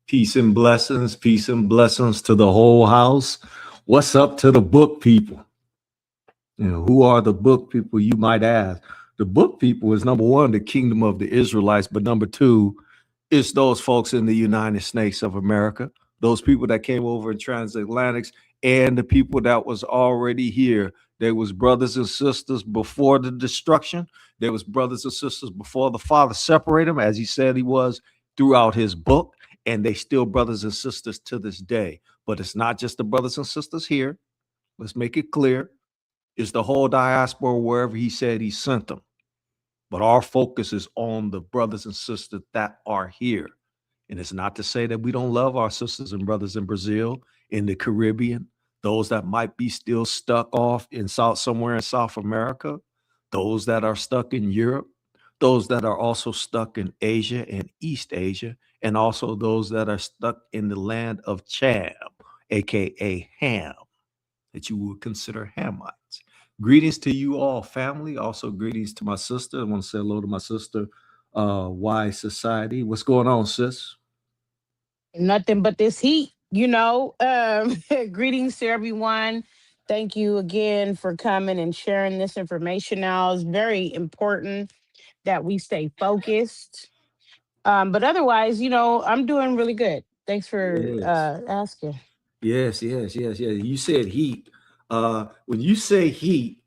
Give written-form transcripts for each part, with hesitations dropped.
Peace and blessings to the whole house. What's up to the book people? You know, who are the book people, you might ask? The book people is number one, the kingdom of the Israelites, but number two, it's those folks in the United States of America, those people that came over in transatlantics, and the people that was already here. There was brothers and sisters before the destruction. There was brothers and sisters before the Father separated them, as he said he was throughout his book, and they still brothers and sisters to this day. But it's not just the brothers and sisters here. Let's make it clear. It's the whole diaspora wherever he said he sent them. But our focus is on the brothers and sisters that are here. And it's not to say that we don't love our sisters and brothers in Brazil, in the Caribbean, those that might be still stuck off in somewhere in South America, those that are stuck in Europe, those that are also stuck in Asia and East Asia, and also those that are stuck in the land of Cham, aka Ham, that you would consider Hamites. Greetings to you all, family. Also, greetings to my sister. I want to say hello to my sister, Wise Society. What's going on, sis? Nothing but this heat, greetings to everyone. Thank you again for coming and sharing this information now. It's very important that we stay focused. But otherwise, I'm doing really good. Thanks for Yes. asking. Yes. You said heat. When you say heat,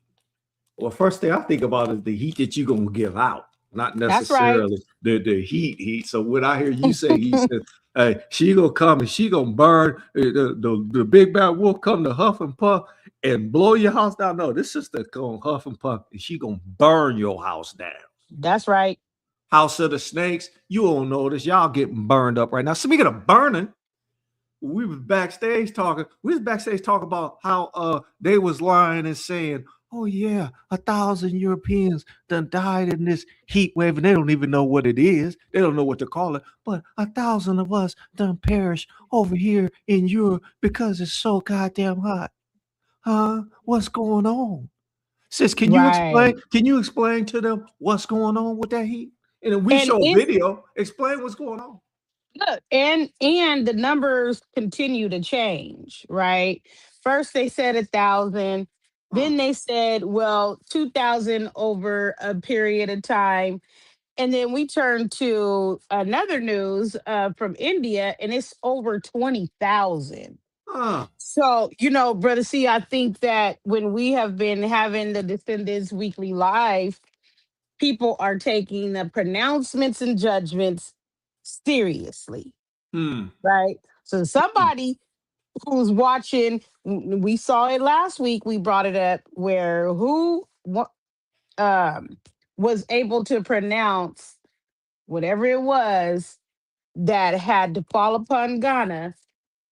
well, first thing I think about is the heat that you're gonna give out, not That's right. necessarily the heat. So when I hear you say he said, hey, she gonna come and she gonna burn the big bad wolf come to huff and puff and blow your house down. No, this sister gonna huff and puff and she gonna burn your house down. That's right. House of the Snakes, you don't notice y'all getting burned up right now. Speaking of burning, we was backstage talking about how they was lying and saying, oh yeah, 1,000 Europeans done died in this heat wave, and they don't even know what it is. They don't know what to call it. But 1,000 of us done perished over here in Europe because it's so goddamn hot. Huh? What's going on? Sis, can you explain? Right. Can you explain to them what's going on with that heat? And if we And show a it's video, explain what's going on. Look, and the numbers continue to change, right? First they said 1,000, Huh. then they said, well, 2,000 over a period of time. And then we turn to another news from India, and it's over 20,000. Huh. So, Brother C, I think that when we have been having the Descendants Weekly Live, people are taking the pronouncements and judgments seriously, Hmm. right? So somebody who's watching, we saw it last week. We brought it up where um, was able to pronounce whatever it was that had to fall upon Ghana,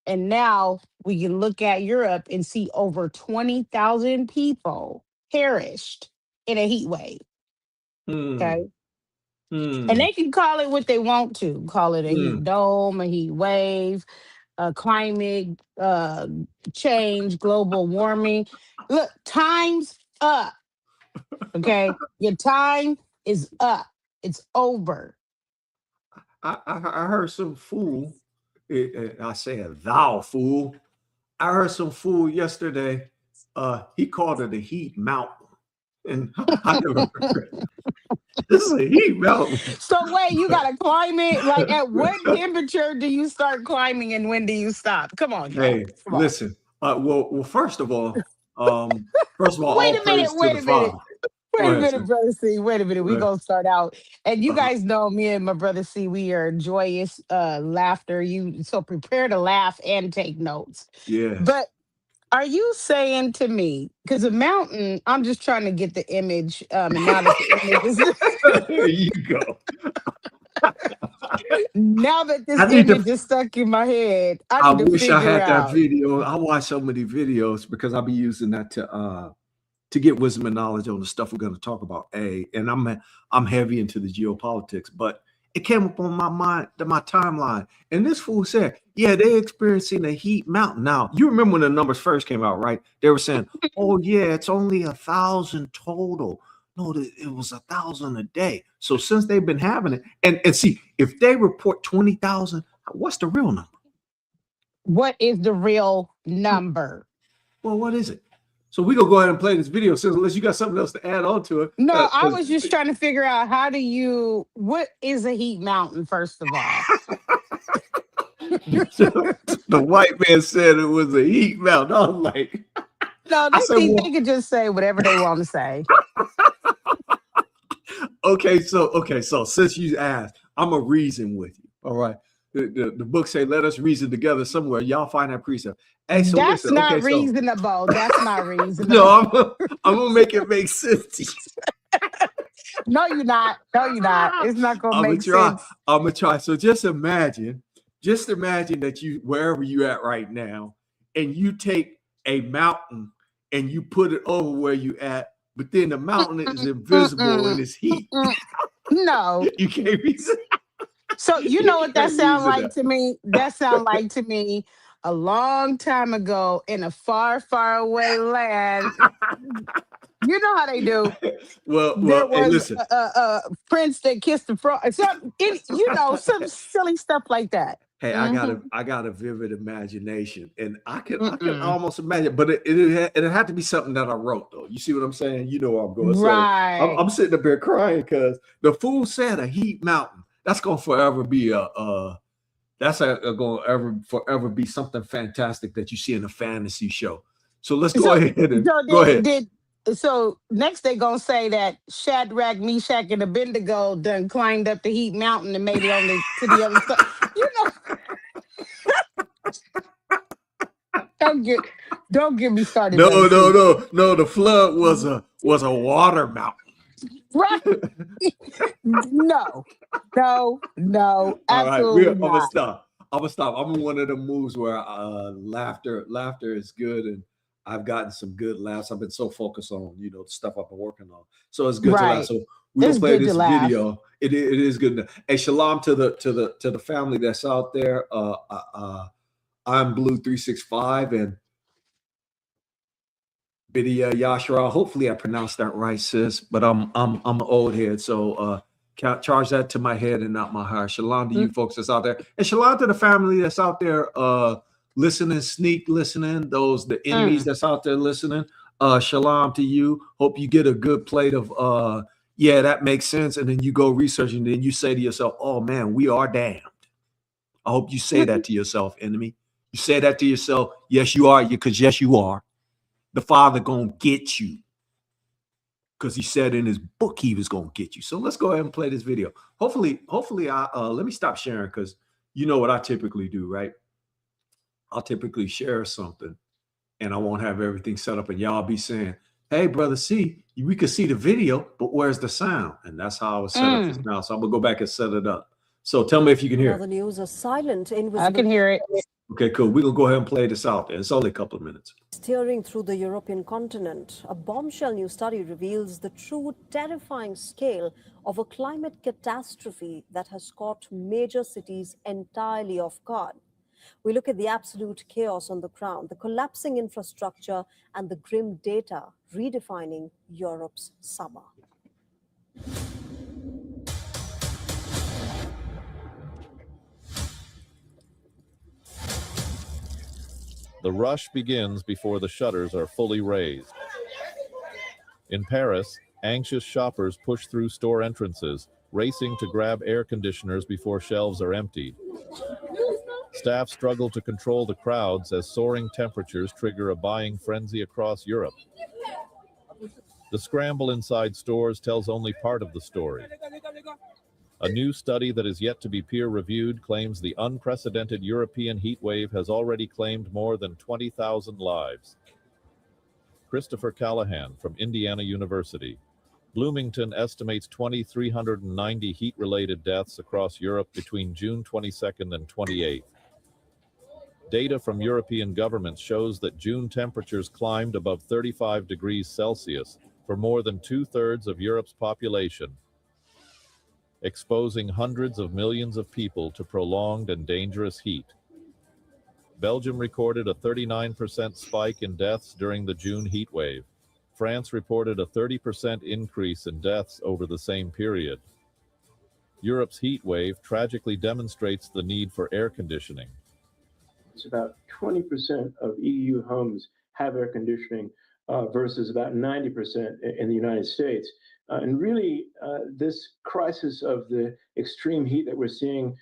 and now we can look at Europe and see over 20,000 people perished in a heat wave. Hmm. Okay. And Hmm. they can call it what they want to call it, a Hmm. heat dome, a heat wave, a climate change, global warming. Look, time's up. Okay. Your time is up. It's over. I heard some fool. I say a thou fool. I heard some fool yesterday. He called it a heat mountain, and I never heard this is a heat mountain. So wait, you got to climb it. Like, at what temperature do you start climbing and when do you stop? Come on, y'all. Hey, Come on. listen. Well, um, first of Wait all a minute. praise to Wait the a minute. Father. Go Wait a ahead, minute, sir. brother C. Wait a minute. Go We ahead. gonna start out. And you Uh-huh. guys know me and my brother C, we are joyous laughter. You so prepare to laugh and take notes. Yes. But are you saying to me, because a mountain, I'm just trying to get the image, and now that the image is There you go. now that this I need to image is stuck in my head, I I need to wish I figure had that out. video. I watch so many videos because I'll be using that to get wisdom and knowledge on the stuff we're going to talk about. And I'm heavy into the geopolitics, but it came up on my mind, to my timeline, and this fool said, "Yeah, they're experiencing a heat mountain." Now, you remember when the numbers first came out, right? They were saying, "Oh yeah, it's only 1,000 total." No, it was 1,000 a day. So since they've been having it, and see, if they report 20,000, What's the real number? What is the real number? Well, what is it? So we gonna go ahead and play this video, since unless you got something else to add on to it. No, I was just trying to figure out what is a heat mountain, first of all? The white man said it was a heat mountain. I was like, No, I they said, think well, they can just say whatever they want to say. okay, so since you asked, I'm a reason with you. All right. The book say, let us reason together somewhere. Y'all find that precept. Hey, so That's listen, not okay, so reasonable. That's not reasonable. no, I'm gonna make it make sense to you. No, you're not. No, you're not. It's not gonna I'm gonna make try. sense. I'm gonna try. So just imagine that you wherever you at right now, and you take a mountain and you put it over where you at, but then the mountain is invisible in its heat. No. You can't reason. So you You know what that can't sounds reason like to me? That sounds like to me a long time ago in a far, far away land. You know how they do. There Hey, was listen. a prince that kissed the frog. Some silly stuff like that. Hey, Mhm. I got a vivid imagination, and I can Mm-mm. almost imagine, but it had to be something that I wrote though. You see what I'm saying? You know where I'm going. So Right. I'm sitting up here crying because the fool said a heat mountain. That's gonna forever be going to ever forever be something fantastic that you see in a fantasy show. So let's go So ahead and so go did ahead. did so next they gonna say that Shadrach, Meshach, and Abednego done climbed up the heat mountain and made it on to the other side. You know, don't get don't get me started, No, brother no, C. no, no. The flood was a water mountain. Right? No, no, All right, absolutely I'm gonna not. stop. I'm gonna stop. I'm in one of the moves where laughter is good, and I've gotten some good laughs. I've been so focused on the stuff I've been working on, so it's good to laugh. Right. So we're gonna It's play good to this laugh. video. It is good. Hey, shalom to the family that's out there. I'm Blue 365 and Bidia Yashra. Hopefully I pronounced that right, sis. But I'm an old head, so charge that to my head and not my heart. Shalom to Mm, you folks that's out there, and shalom to the family that's out there listening, sneak listening. Those the enemies mm. that's out there listening. Shalom to you. Hope you get a good plate of yeah, that makes sense. And then you go research, and then you say to yourself, oh man, we are damned. I hope you say that to yourself, enemy. You say that to yourself. Yes, you are. Because yes, you are. The Father gonna get you because he said in his book he was gonna get you. So let's go ahead and play this video. Hopefully, I let me stop sharing because you know what I typically do, right? I'll typically share something and I won't have everything set up, and y'all be saying, "Hey, brother, see, we could see the video, but where's the sound?" And that's how I was set up just Mm. now. So I'm gonna go back and set it up. So tell me if you can hear Now the it. news, a silent, I invisible can hear it. Okay, cool. We're gonna go ahead and play this out there. It's only a couple of minutes. steering through the European continent. A bombshell new study reveals the true terrifying scale of a climate catastrophe that has caught major cities entirely off guard. We look at the absolute chaos on the ground, the collapsing infrastructure, and the grim data redefining Europe's summer. The rush begins before the shutters are fully raised. In Paris, anxious shoppers push through store entrances, racing to grab air conditioners before shelves are emptied. Staff struggle to control the crowds as soaring temperatures trigger a buying frenzy across Europe. The scramble inside stores tells only part of the story. A new study that is yet to be peer-reviewed claims the unprecedented European heat wave has already claimed more than 20,000 lives. Christopher Callahan from Indiana University. Bloomington estimates 2,390 heat-related deaths across Europe between June 22nd and 28th. Data from European governments shows that June temperatures climbed above 35 degrees Celsius for more than two-thirds of Europe's population, exposing hundreds of millions of people to prolonged and dangerous heat. Belgium recorded a 39% spike in deaths during the June heat wave. France reported a 30% increase in deaths over the same period. Europe's heat wave tragically demonstrates the need for air conditioning. It's about 20% of EU homes have air conditioning versus about 90% in the United States. And really, this crisis of the extreme heat that we're seeing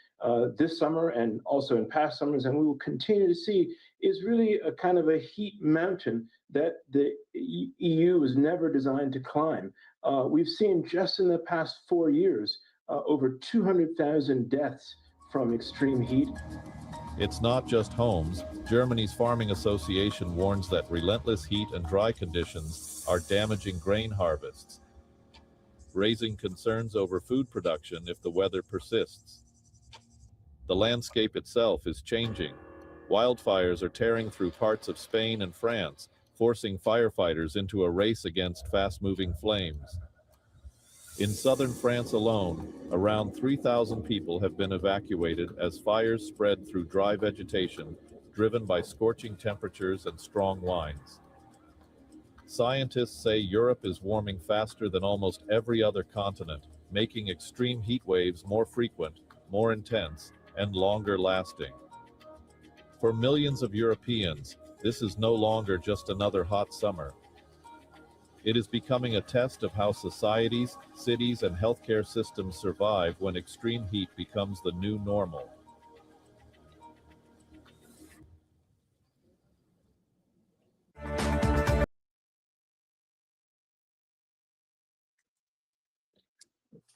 this summer and also in past summers, and we will continue to see, is really a kind of a heat mountain that the EU was never designed to climb. We've seen just in the past 4 years over 200,000 deaths from extreme heat. It's not just homes. Germany's Farming Association warns that relentless heat and dry conditions are damaging grain harvests, raising concerns over food production if the weather persists. The landscape itself is changing. Wildfires are tearing through parts of Spain and France, forcing firefighters into a race against fast-moving flames. In southern France alone, around 3,000 people have been evacuated as fires spread through dry vegetation, driven by scorching temperatures and strong winds. Scientists say Europe is warming faster than almost every other continent, making extreme heat waves more frequent, more intense, and longer lasting. For millions of Europeans, this is no longer just another hot summer. It is becoming a test of how societies, cities, and healthcare systems survive when extreme heat becomes the new normal.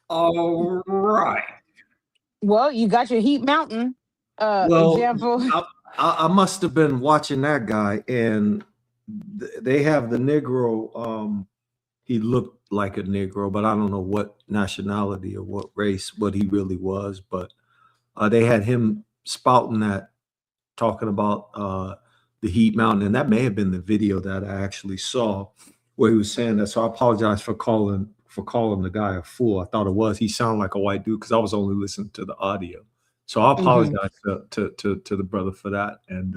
All right. Well, you got your heat mountain Well, example. I must have been watching that guy, and they have the Negro. He looked like a Negro, but I don't know what nationality or what race, what he really was. But they had him spouting that, talking about the heat mountain, and that may have been the video that I actually saw where he was saying that. So I apologize for calling the guy a fool. I thought it was. He sounded like a white dude because I was only listening to the audio. So I Mhm. apologize to the brother for that, and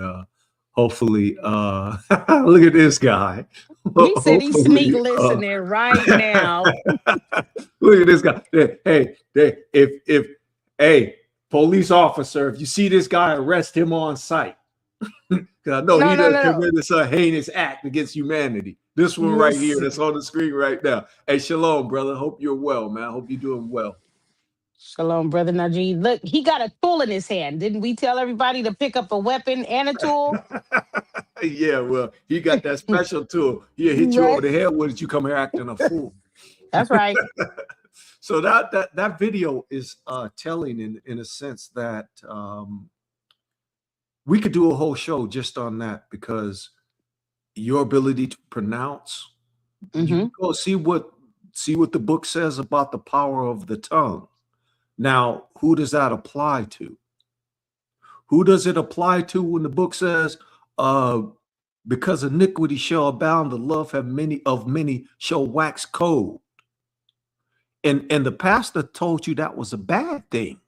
hopefully, look at this guy. He said he's sneak Hopefully, listening right now. look at this guy. If hey, police officer, if you see this guy, arrest him on sight. Because I know No, he no, done no, no. committed some heinous act against humanity. This one right here that's Listen. on the screen right now. Hey, shalom, brother. Hope you're well, man. Hope you're doing well. Shalom, brother Najee. Look, he got a tool in his hand. Didn't we tell everybody to pick up a weapon and a tool? Yeah, well, he got that special tool. He'll hit you over Right. the head with it. You come here acting a fool. That's right. So that video is telling in a sense that we could do a whole show just on that, because your ability to pronounce, you Hmm. can go see what the book says about the power of the tongue. Now, who does that apply to? Who does it apply to when the book says, because iniquity shall abound, the love of many shall wax cold? And the pastor told you that was a bad thing.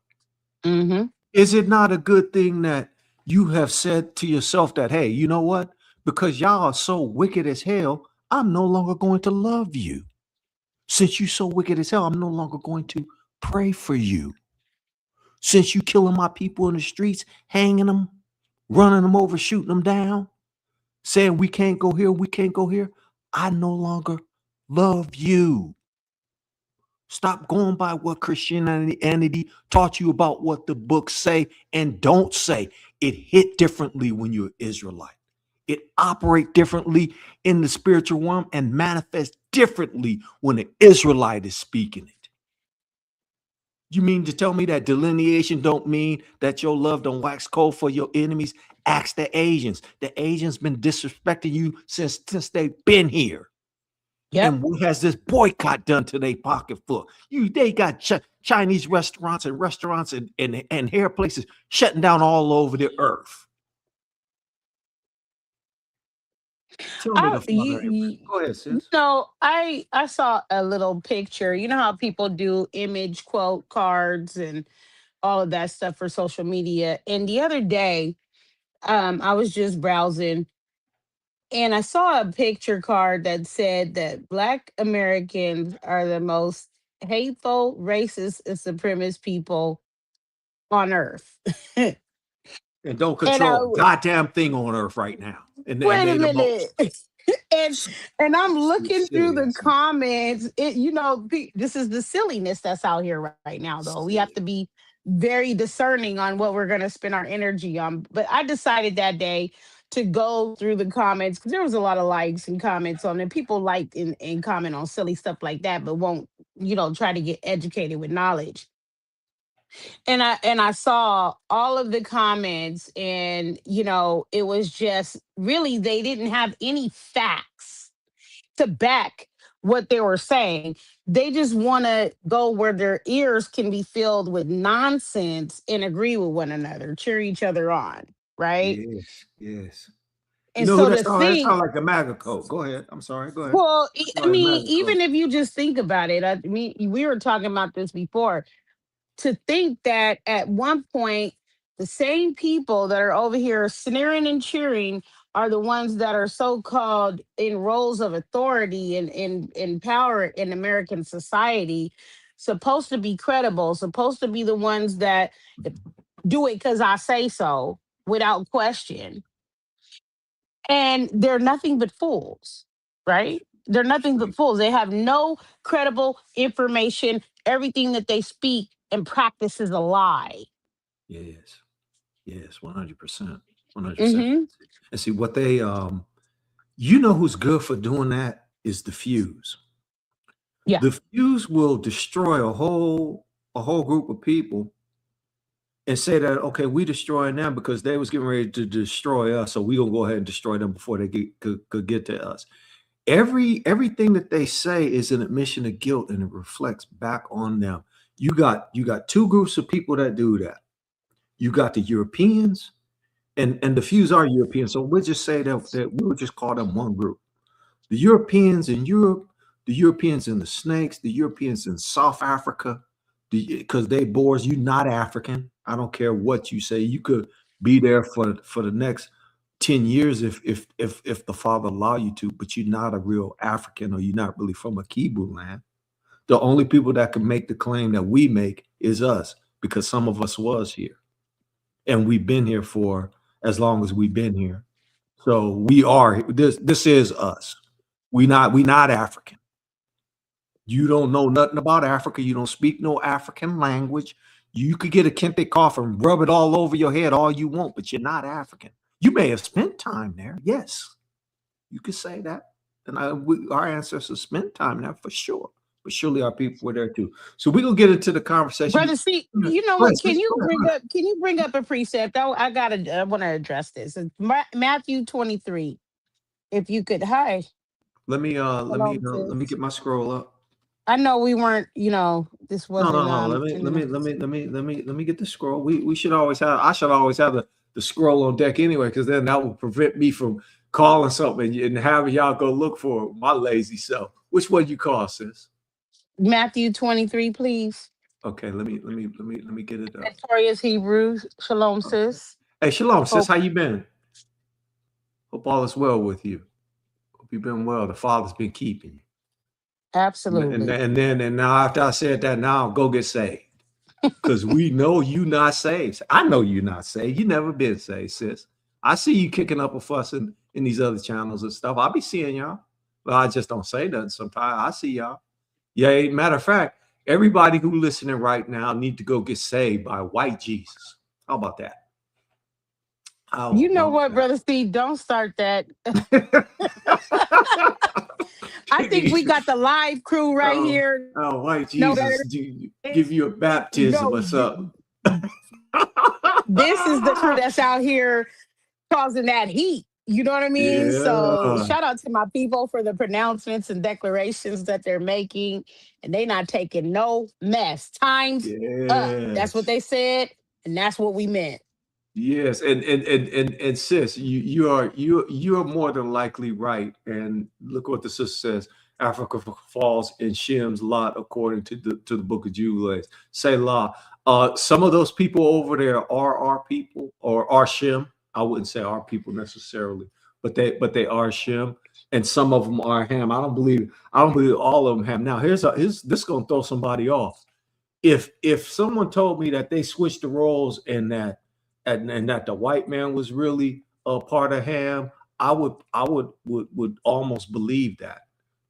Hmm. Is it not a good thing that you have said to yourself that, hey, you know what? Because y'all are so wicked as hell, I'm no longer going to love you. Since you so wicked as hell, I'm no longer going to pray for you. Since you killing my people in the streets, hanging them, running them over, shooting them down, saying we can't go here, we can't go here, I no longer love you. Stop going by what Christianity taught you about what the books say and don't say. It hit differently when you're an Israelite. It operate differently in the spiritual realm and manifest differently when an Israelite is speaking it. You mean to tell me that delineation don't mean that your love don't wax cold for your enemies? Ask the Asians. The Asians been disrespecting you since they've been here. Yep. And what has this boycott done to their pocketbook? They got Chinese restaurants and hair places shutting down all over the earth. Tell me I the Father. Go ahead, you sis. know, I saw a little picture. You know how people do image quote cards and all of that stuff for social media. And the other day, I was just browsing and I saw a picture card that said that Black Americans are the most hateful, racist, and supremacist people on earth. and And don't I control a goddamn thing on earth right now. And wait a they the minute. most. and and I'm looking through Silly the ass. comments. This is the silliness that's out here right now, though. We have Silly. to be very discerning on what we're going to spend our energy on. But I decided that day to go through the comments because there was a lot of likes and comments on it. People like and comment on silly stuff like that, but won't, try to get educated with knowledge. And I saw all of the comments, and it was just really, they didn't have any facts to back what they were saying. They just want to go where their ears can be filled with nonsense and agree with one another, cheer each other on, right? Yes, yes. You And know who so that to sound? That think, sound like the MAGA code. Go ahead. I'm sorry. Go ahead. well, That sound I like the mean, MAGA code. even if you just think about it, I mean, we were talking about this before. To think that at one point, the same people that are over here sneering and cheering are the ones that are so-called in roles of authority and in power in American society, supposed to be credible, supposed to be the ones that do it because I say so without question. And they're nothing but fools, right? They're nothing but fools. They have no credible information. Everything that they speak and practice is a lie. Yes, yes, 100%, 100%. Hmm. And see what they you know who's good for doing that is the fuse. Yeah. The fuse will destroy a whole group of people and say that okay, we destroying them because they was getting ready to destroy us, so we gonna go ahead and destroy them before they could get to us. Everything that they say is an admission of guilt and it reflects back on them. You got two groups of people that do that. You got the Europeans and the fews are European. So we'll just say that we'll just call them one group. The Europeans in Europe, the Europeans in the snakes, the Europeans in South Africa, because they Boers, you not African. I don't care what you say. You could be there for the next 10 years if the father allow you to, but you're not a real African or you're not really from a Kibu land. The only people that can make the claim that we make is us because some of us was here and we've been here for as long as we've been here. So we are this is us. We not African. You don't know nothing about Africa. You don't speak no African language. You could get a kente cough and rub it all over your head all you want, but you're not African. You may have spent time there. Yes, you could say that. And our ancestors spent time there for sure. But surely our people were there too. So we're gonna get into the conversation. Brother, see, Go you know ahead, what? sis. Go ahead, go ahead. Can you bring up a precept? I want to address this. It's Matthew 23. If you could, hi. Hello, Let me sis. get my scroll up. I know we weren't, this No, wasn't no, no. Let me get the scroll. We should always have. I should always have the scroll on deck anyway, because then that will prevent me from calling something and having y'all go look for it, my lazy self. Which one you call, sis? Matthew 23, please. Okay, let me get it up. Victorious Hebrews. Shalom, Okay. sis. Hey, shalom, sis. Hope How you been? Hope all is well with you. Hope you've been well. The Father's been keeping you. absolutely. And now after I said that, now go get saved. Because we know you not saved. I know you not saved. You never been saved, sis. I see you kicking up a fuss in these other channels and stuff. I'll be seeing y'all. But I just don't say nothing sometimes. I see y'all. Yeah, matter of fact, everybody who listening right now need to go get saved by white Jesus. How about that? How You know about what, Brother Steve? Don't start that. that? I think we got the live crew right oh, here. oh, white No Jesus better. give you a baptism No, or something. this is the crew that's out here causing that heat. You know what I mean? So Yeah. shout out to my people for the pronouncements and declarations that they're making, and they not taking no mess. Times up. That's what Yes. they said, and that's what we meant. Yes, and sis, you are more than likely right. And look what the sister says: Africa falls in Shem's lot, according to the Book of Jubilees. Selah. Some of those people over there are our people or are Shem. I wouldn't say our people necessarily, but they are Shem, and some of them are Ham. I don't believe all of them Ham. Now here's this is gonna throw somebody off. If someone told me that they switched the roles and that the white man was really a part of Ham, I would almost believe that,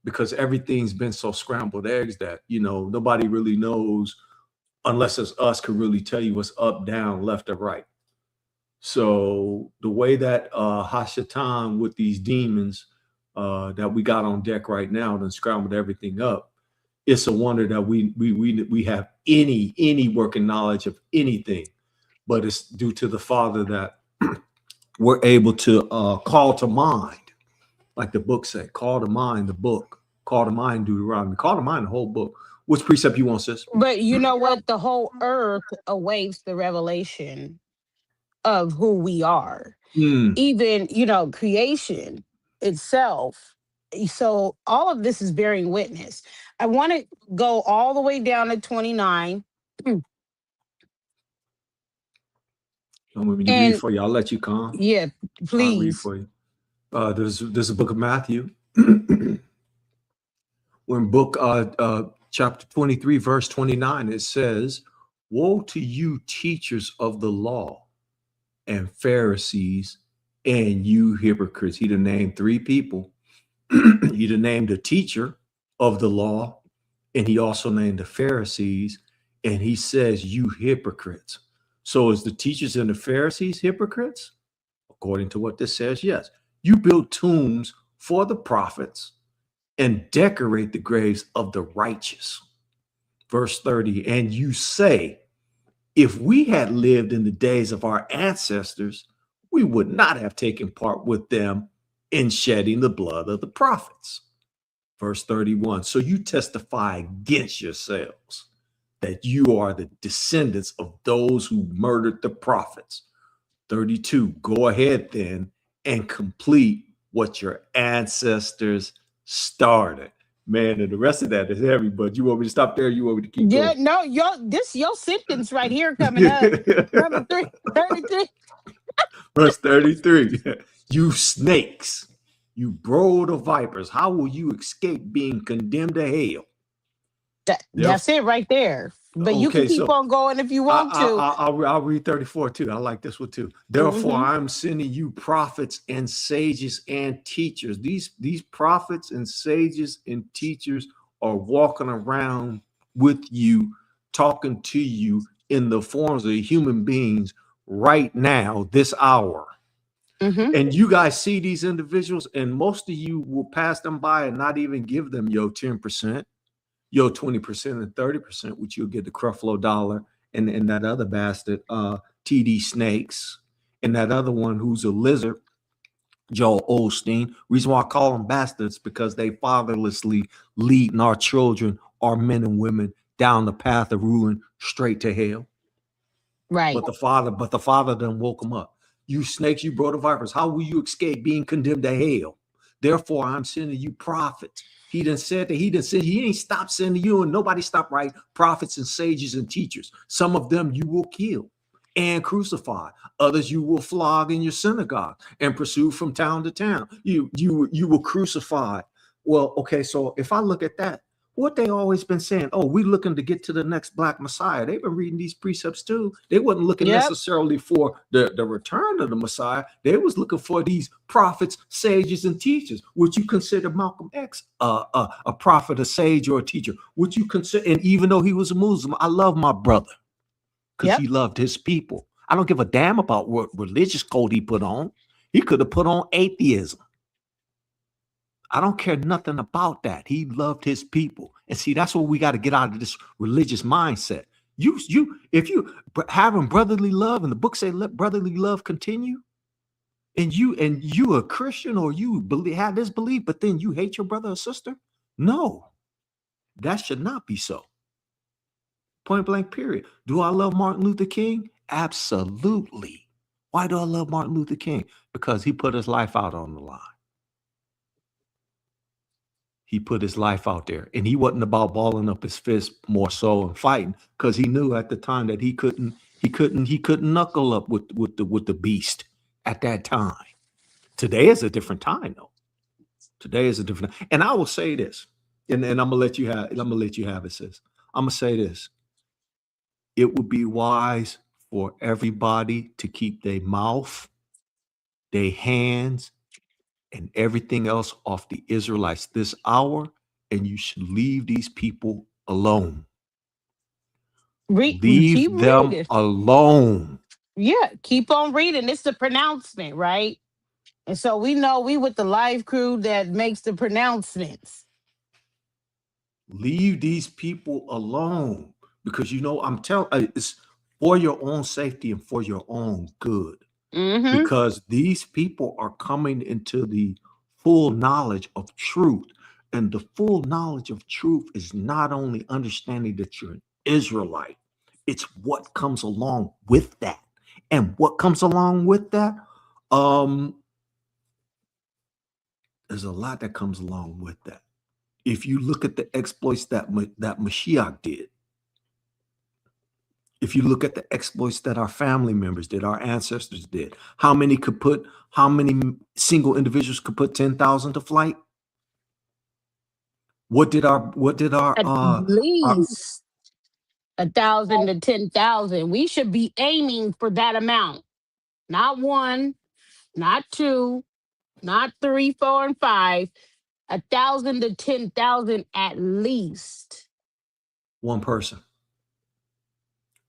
because everything's been so scrambled eggs that nobody really knows, unless it's us, could really tell you what's up, down, left, or right. So the way that Hashatan with these demons that we got on deck right now and scrambled everything up, it's a wonder that we have any working knowledge of anything. But it's due to the Father that we're able to call to mind, like the book said, call to mind the book, call to mind Deuteronomy, call to mind the whole book. Which precept you want, sis? But you know what? The whole earth awaits the revelation of who we are. Mm. Even, creation itself. So all of this is bearing witness. I want to go all the way down to 29. I'm going to read And for you. I'll let you calm. yeah, I'll read please. for you. There's a book of Matthew. When book chapter 23, verse 29, it says, "Woe to you, teachers of the law and Pharisees, and you hypocrites." He done named three people. He done named the teacher of the law, and he also named the Pharisees, and he says, "You hypocrites." So is the teachers and the Pharisees hypocrites? According to what this says, yes. You build tombs for the prophets and decorate the graves of the righteous. Verse 30, and you say, if we had lived in the days of our ancestors, we would not have taken part with them in shedding the blood of the prophets. Verse 31, so you testify against yourselves that you are the descendants of those who murdered the prophets. 32, go ahead then and complete what your ancestors started. Man, and the rest of that is heavy, but you want me to stop there? You want me to keep Yeah, going? no, your sentence right here coming up. Number 33. Verse 33, you snakes, you brood of vipers, how will you escape being condemned to hell? That's it right there. But you can Okay, keep so on going if you want to. I'll read 34 too. I like this one too. Therefore, I'm sending you prophets and sages and teachers. These prophets and sages and teachers are walking around with you, talking to you in the forms of human beings right now, this hour. And you guys see these individuals, and most of you will pass them by and not even give them your 10%. Your 20% and 30%, which you'll get the Creflo Dollar and that other bastard, TD Snakes, and that other one who's a lizard, Joel Osteen. Reason why I call them bastards, because they fatherlessly leading our children, our men and women, down the path of ruin, straight to hell. Right. But the father done woke them up. You snakes, you brood of vipers, how will you escape being condemned to hell? Therefore, I'm sending you prophets. He done said that he ain't stopped sending you, and nobody stopped, right? Prophets and sages and teachers. Some of them you will kill and crucify. Others you will flog in your synagogue and pursue from town to town. You will crucify. Well, okay, so if I look at that, what they always been saying, oh, we looking to get to the next black Messiah. They've been reading these precepts too. They wasn't looking necessarily for the return of the Messiah. They was looking for these prophets, sages, and teachers. Would you consider Malcolm X a prophet, a sage, or a teacher? Would you consider, and even though he was a Muslim, I love my brother because he loved his people. I don't give a damn about what religious code he put on. He could have put on atheism. I don't care nothing about that. He loved his people. And see, that's what we got to get out of this religious mindset. If you having brotherly love, and the book say let brotherly love continue, and you a Christian, or you have this belief, but then you hate your brother or sister, no, that should not be so. Point blank, period. Do I love Martin Luther King? Absolutely. Why do I love Martin Luther King? Because he put his life out on the line. He put his life out there, and he wasn't about balling up his fist more so and fighting, because he knew at the time that he couldn't knuckle up with the beast at that time. Today is a different time, though. Today is a different, and I will say this, and I'm gonna let you have. I'm gonna let you have it, sis. I'm gonna say this. It would be wise for everybody to keep their mouth, their hands, and everything else off the Israelites this hour, and you should leave these people alone. Keep Leave them reading. alone. Yeah, keep on reading. It's the pronouncement, right? And so we know we with the live crew that makes the pronouncements. Leave these people alone because I'm telling it's for your own safety and for your own good. Mm-hmm. Because these people are coming into the full knowledge of truth. And the full knowledge of truth is not only understanding that you're an Israelite, it's what comes along with that. And what comes along with that? There's a lot that comes along with that. If you look at the exploits that Mashiach did, if you look at the exploits that our family members did, our ancestors did, how many single individuals could put 10,000 to flight? What did our At least 1,000 to 10,000. We should be aiming for that amount. Not one, not two, not three, four, and five. 1,000 to 10,000 at least. one person?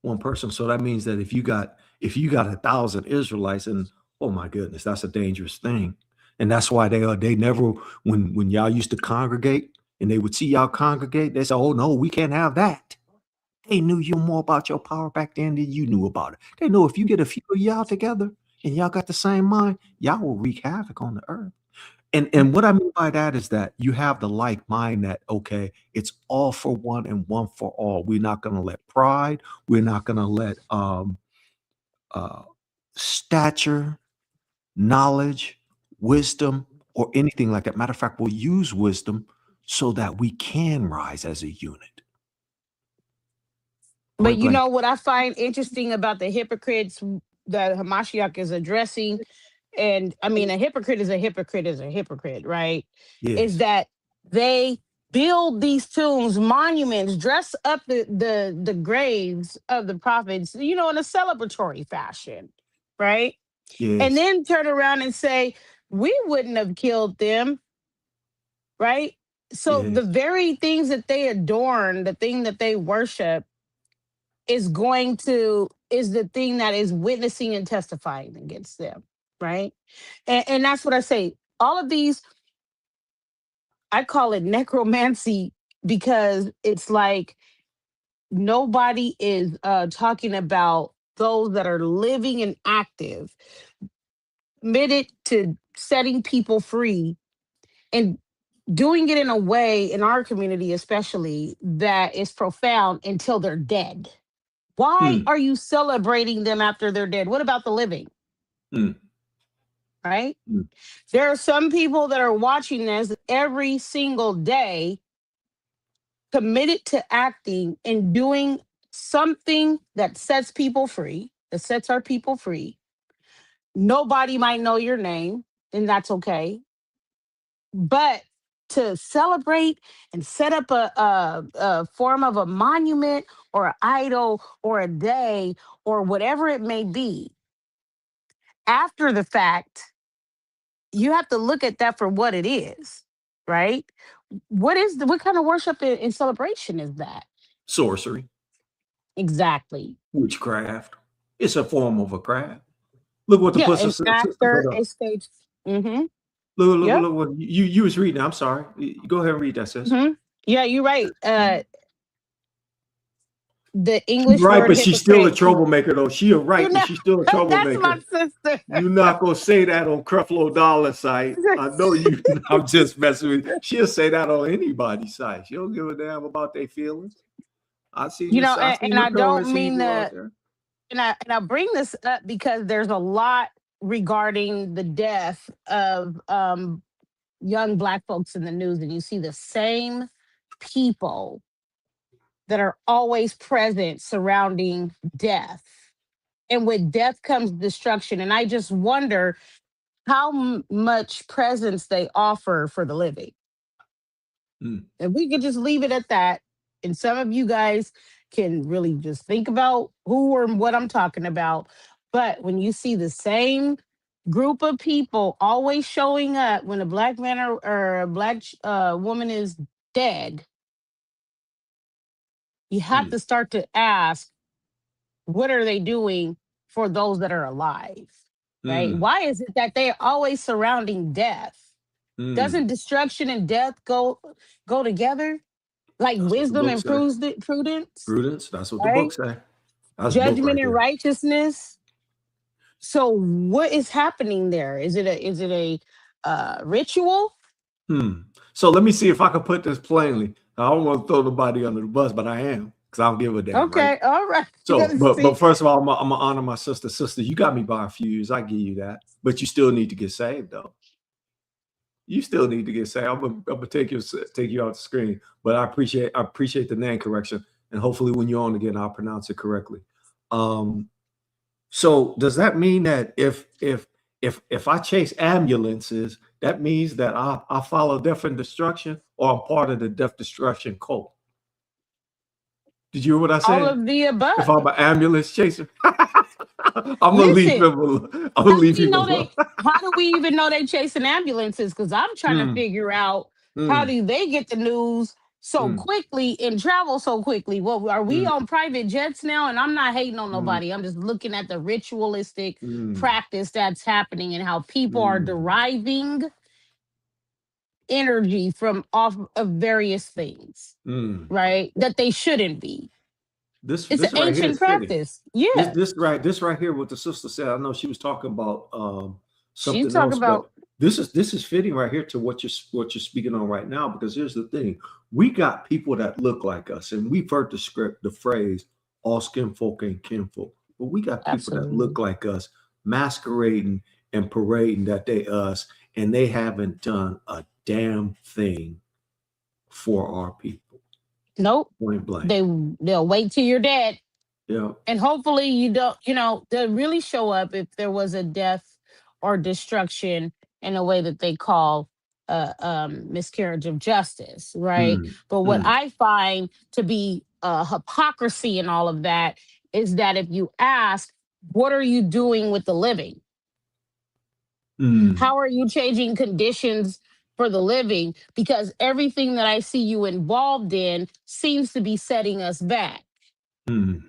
One person. So that means that if you got 1,000 Israelites, and oh my goodness, that's a dangerous thing. And that's why they never, when y'all used to congregate and they would see y'all congregate, they say, oh no, we can't have that. They knew you more about your power back then than you knew about it. They know if you get a few of y'all together and y'all got the same mind, y'all will wreak havoc on the earth. And what I mean by that is that you have the like mind that, okay, it's all for one and one for all. We're not going to let pride, we're not going to let uh, stature, knowledge, wisdom, or anything like that. Matter of fact, we'll use wisdom so that we can rise as a unit. But Point you know blank. what I find interesting about the hypocrites that Hamashiach is addressing, and I mean, a hypocrite is a hypocrite is a hypocrite, right? Is Yes. that they build these tombs, monuments, dress up the graves of the prophets, in a celebratory fashion, right? And Yes. then turn around and say, we wouldn't have killed them, right? So the Yes. very things that they adorn, the thing that they worship, is the thing that is witnessing and testifying against them, right? And that's what I say. All of these, I call it necromancy, because it's like nobody is talking about those that are living and active, committed to setting people free, and doing it in a way, in our community especially, that is profound until they're dead. Why Hmm. are you celebrating them after they're dead? What about the living, Hmm. right? Hmm. There are some people that are watching this every single day, committed to acting and doing something that sets people free, that sets our people free. Nobody might know your name, and that's okay. But to celebrate and set up a form of a monument or an idol or a day or whatever it may be after the fact, you have to look at that for what it is, right? What kind of worship and celebration is that? Sorcery, Exactly. witchcraft. It's a form of a craft. Look what the Yeah, sister an sister put actor, a up. stage. Mm-hmm. Look Yep. what you was reading. I'm sorry. Go ahead and read that, sis. Mm-hmm. Yeah, you're right. The She's English right, word but she's still a hypocrite. troublemaker, though. She a You right, but know, she's still a that's my troublemaker. sister. You're not gonna say that on Creflo Dollar site. I know you. I'm just messing with you. She'll say that on anybody's site. She don't give a damn about their feelings. I seen this. I seen And the I don't currency mean evil out to, there. and I bring this up because there's a lot regarding the death of young black folks in the news, and you see the same people that are always present surrounding death. And with death comes destruction. And I just wonder, how much presence they offer for the living. And we could just leave it at that. And some of you guys can really just think about who or what I'm talking about. But when you see the same group of people always showing up when a black man or a black woman is dead, you have Mm, to start to ask, what are they doing for those that are alive? Right? mm, Why is it that they're always surrounding death? mm. Doesn't destruction and death go together? Like That's what the wisdom book and say. prudence, Prudence. That's what the book right? say. That's book Judgment right and there. righteousness. So what is happening there? Is it a ritual? Hmm. So let me see if I can put this plainly. I don't want to throw nobody under the bus, but I am because I don't give a damn, right? Okay, all right. So, but See, first of all, I'm gonna honor my sister. Sister, you got me by a few years. I give you that, but you still need to get saved, though. You still need to get saved. I'm gonna take you off the screen, but I appreciate the name correction, and hopefully when you're on again, I'll pronounce it correctly. Um, so does that mean that if I chase ambulances, that means that I follow death and destruction, or I'm part of the death destruction cult? Did you hear what I all said? of the If above. I'm an ambulance chaser, I'm gonna leave Listen, him alone. I'm how gonna do leave we him know alone. they? How do we even know they chasing ambulances? Because I'm trying to Hmm, figure out how hmm, do they get the news so hmm, quickly and travel so quickly. Well, are we hmm, on private jets now? And I'm not hating on hmm, nobody. I'm just looking at the ritualistic hmm, practice that's happening and how people are hmm, deriving energy from off of various things, hmm. right? That they shouldn't be. This It's an this right here ancient is fitting. practice. This Yeah. this right here, what the sister said. I know she was talking about She something talk else, but about this is fitting right here to what you're speaking on right now. Because here's the thing: we got people that look like us, and we've heard the phrase "all skin folk ain't kinfolk," but we got people that absolutely. look like us, masquerading and parading that they us, and they haven't done a damn thing for our people. Nope. Point blank. They'll wait till you're dead. Yeah. And hopefully you don't, they'll really show up if there was a death or destruction in a way that they call miscarriage of justice, right? Mm, But what mm, I find to be hypocrisy in all of that is that if you ask, what are you doing with the living? mm. How are you changing conditions for the living? Because everything that I see you involved in seems to be setting us back. Mm,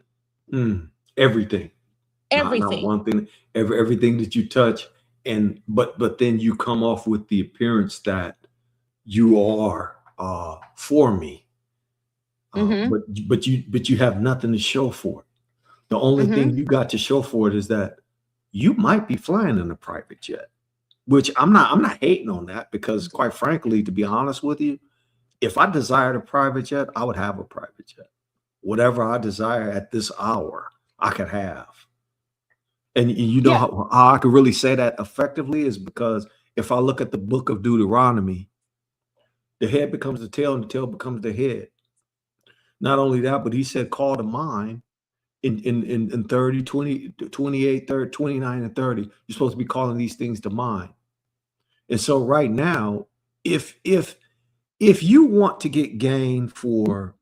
mm. Everything, not Everything. one thing. Everything that you touch, and but then you come off with the appearance that you are for me, Mm-hmm. but you have nothing to show for it. The only Mm-hmm. thing you got to show for it is that you might be flying in a private jet. Which I'm not hating on that because, quite frankly, to be honest with you, if I desired a private jet, I would have a private jet. Whatever I desire at this hour, I could have. And you know Yeah. how I could really say that effectively is because if I look at the book of Deuteronomy, the head becomes the tail and the tail becomes the head. Not only that, but he said, call to mind in 30, 20, 28, 30, 29, and 30. You're supposed to be calling these things to mind. And so right now, if you want to get gain for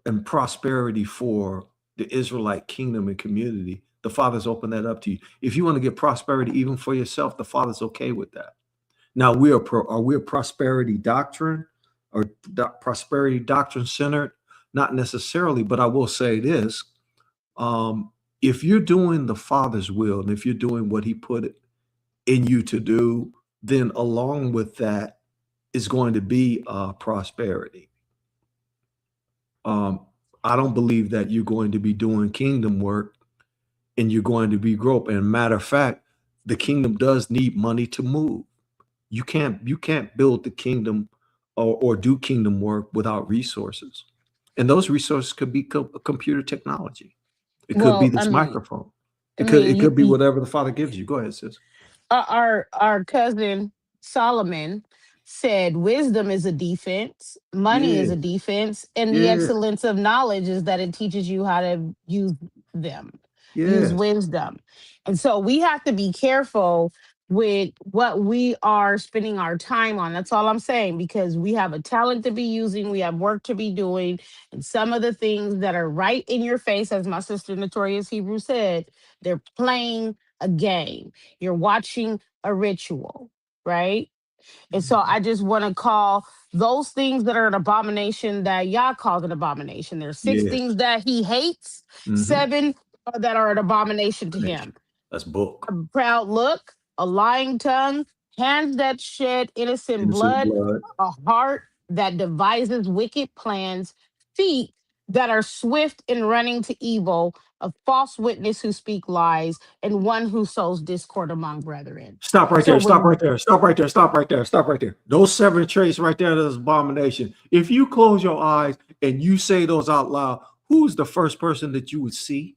and prosperity for the Israelite kingdom and community, the Father's open that up to you. If you want to get prosperity even for yourself, the Father's okay with that. Now, are we a prosperity doctrine or prosperity doctrine centered? Not necessarily, but I will say this. If you're doing the Father's will and if you're doing what He put it in you to do, then along with that is going to be prosperity. Um, I don't believe that you're going to be doing kingdom work and you're going to be broke. And matter of fact, the kingdom does need money to move. You can't build the kingdom or do kingdom work without resources. And those resources could be computer technology. It could be Well, this microphone. I It could mean, it could be whatever the Father gives you. Go ahead, sis. our cousin Solomon said wisdom is a defense, money is Yeah, a defense, and the yeah. excellence of knowledge is that it teaches you how to use them. use Yes. wisdom. And so we have to be careful with what we are spending our time on. That's all I'm saying, because we have a talent to be using, we have work to be doing, and some of the things that are right in your face, as my sister Notorious Hebrew said, they're playing a game. You're watching a ritual, right? And so I just want to call those things that are an abomination that Yah called an abomination. There's six Yes. things that he hates, Mm-hmm. seven that are an abomination to him: That's book. a proud look, a lying tongue, hands that shed innocent Innocent blood, blood. a heart that devises wicked plans, feet that are swift in running to evil, a false witness who speak lies, and one who sows discord among brethren. Stop right So there. Stop right when there. Stop right there. Stop right there. Stop right there. Those seven traits right there, that's abomination. If you close your eyes and you say those out loud, who's the first person that you would see?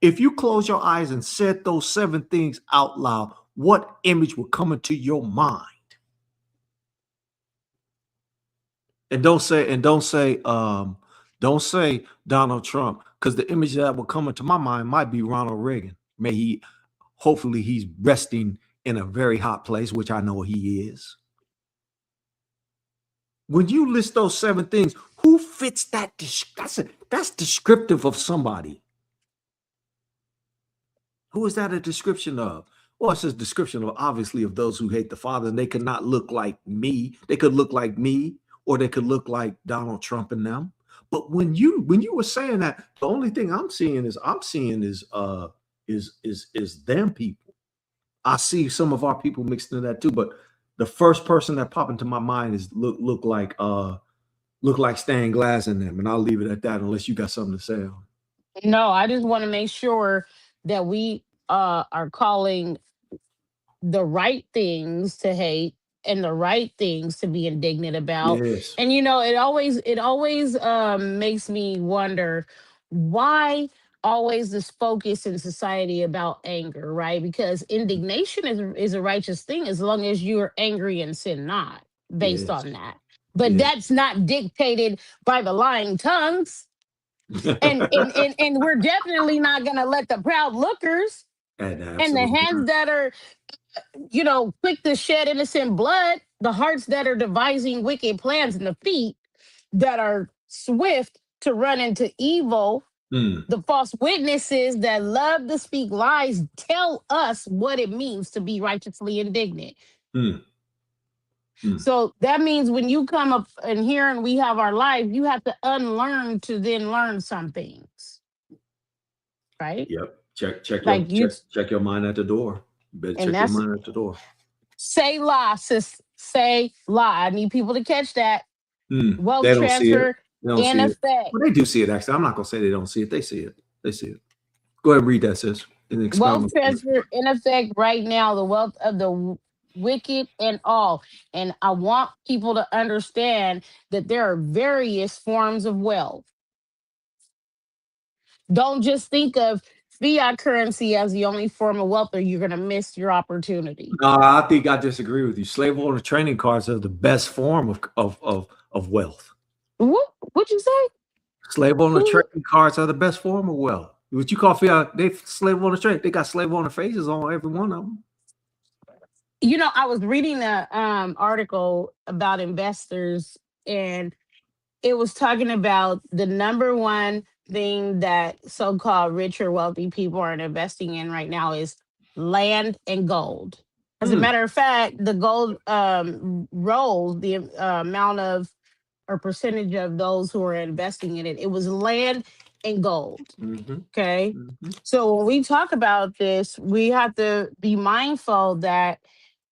If you close your eyes and said those seven things out loud, what image would come into your mind? And don't say Donald Trump, because the image that will come into my mind might be Ronald Reagan. Hopefully he's resting in a very hot place, which I know he is. When you list those seven things, who fits that? That's descriptive of somebody. Who is that a description of? Well, it's a description of, obviously, of those who hate the Father, and they could not look like me. They could look like me, or they could look like Donald Trump and them. But when you were saying that, the only thing I'm seeing is them people. I see some of our people mixed into that too, but the first person that popped into my mind is look like stained glass in them, and I'll leave it at that unless you got something to say on No, I just want to make sure that we are calling the right things to hate and the right things to be indignant it. about. Yes. And it always makes me wonder why always this focus in society about anger, right? Because indignation is a righteous thing as long as you're angry and sin not, based Yes. on that. But Yes. that's not dictated by the lying tongues. And we're definitely not gonna let the proud lookers And and the absolutely hands not. that are, quick to shed innocent blood, the hearts that are devising wicked plans, and the feet that are swift to run into evil, Mm, the false witnesses that love to speak lies, tell us what it means to be righteously indignant. mm, mm. So that means when you come up in here and we have our life, you have to unlearn to then learn some things, right? Yep. Check Like you, check your mind at the door. You better and check your that's mind at the door. say lie, sis. Say lie. I need people to catch that. Wealth They don't see it. transfer They don't in see it. effect. Well, they do see it, actually. I'm not gonna say they don't see it. They see it. They see it. Go ahead and read that, sis, and expound Wealth on it. transfer in effect right now, the wealth of the wicked and all. And I want people to understand that there are various forms of wealth. Don't just think of fiat currency as the only form of wealth, or you're going to miss your opportunity. No, I think I disagree with you. Slave owner training cards are the best form of wealth. What'd you say? Slave owner Who? trading cards are the best form of wealth. What you call fiat, they slave owner trade. They got slave owner faces on every one of them. I was reading a article about investors, and it was talking about the number one thing that so-called rich or wealthy people are investing in right now is land and gold. As a Mm, matter of fact, the gold rose the amount of or percentage of those who are investing in it. It was land and gold. mm-hmm, Okay. mm-hmm. So when we talk about this, we have to be mindful that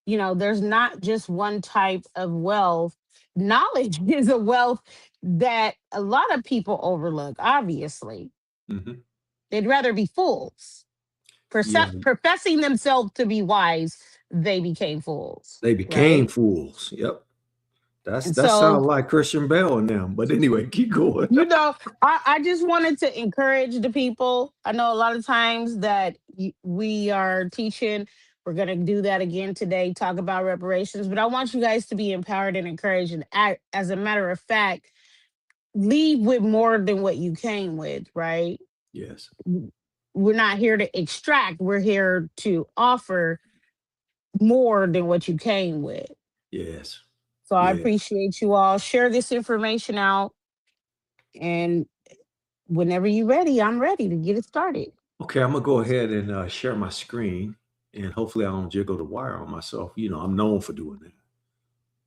there's not just one type of wealth. Knowledge is a wealth that a lot of people overlook, obviously. Mm-hmm. They'd rather be fools. Yeah, Professing themselves to be wise, they became fools, they became right? fools. Yep. And That so, sounds like Christian Bale and them. But anyway, keep going. I just wanted to encourage the people. I know a lot of times that we are teaching. We're going to do that again today, talk about reparations. But I want you guys to be empowered and encouraged. And as a matter of fact, leave with more than what you came with, right? Yes. We're not here to extract, we're here to offer more than what you came with. Yes. So I Yes. appreciate you all. Share this information out, and whenever you're ready, I'm ready to get it started. Okay, I'm gonna go ahead and share my screen, and hopefully I don't jiggle the wire on myself. You know, I'm known for doing that.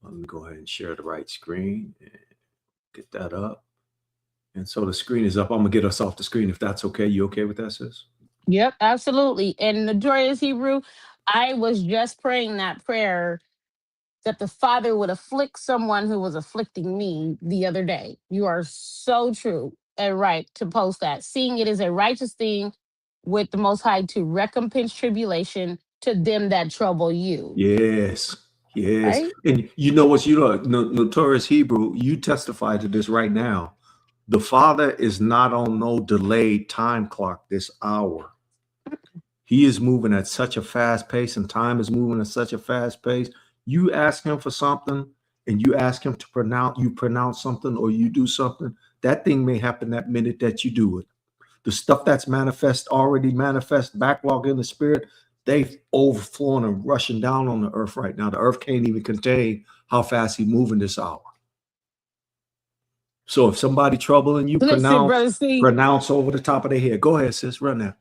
Let me go ahead and share the right screen and get that up. And so the screen is up. I'm gonna get us off the screen if that's okay. You okay with that, sis? Yep, absolutely. And Notorious Hebrew, I was just praying that prayer that the Father would afflict someone who was afflicting me the other day. You are so true and right to post that. Seeing it as a righteous thing with the Most High to recompense tribulation to them that trouble you. Yes. Yes. Right? And you know what? You know, notorious Hebrew. You testify to this right now. The Father is not on no delayed time clock this hour. He is moving at such a fast pace, and time is moving at such a fast pace. You ask him for something, and you ask him to pronounce something, or you do something. That thing may happen that minute that you do it. The stuff that's already manifest, backlog in the spirit, they've overflowing and rushing down on the earth right now. The earth can't even contain how fast he's moving this hour. So if somebody troubling you, Listen, brother C. pronounce over the top of their head. Go ahead, sis. Run that.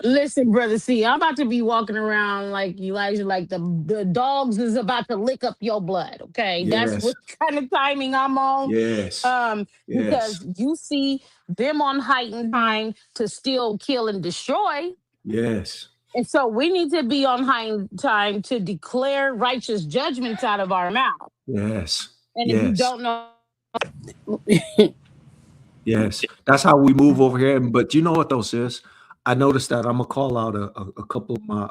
Listen, brother C. I'm about to be walking around like Elijah, like the dogs is about to lick up your blood. Okay. That's Yes. what kind of timing I'm on. Yes. Yes. Because you see them on heightened time to steal, kill, and destroy. Yes. And so we need to be on heightened time to declare righteous judgments out of our mouth. Yes. And if you Yes. don't know, Yes. That's how we move over here. But you know what though, sis? I noticed that I'm gonna call out a couple of my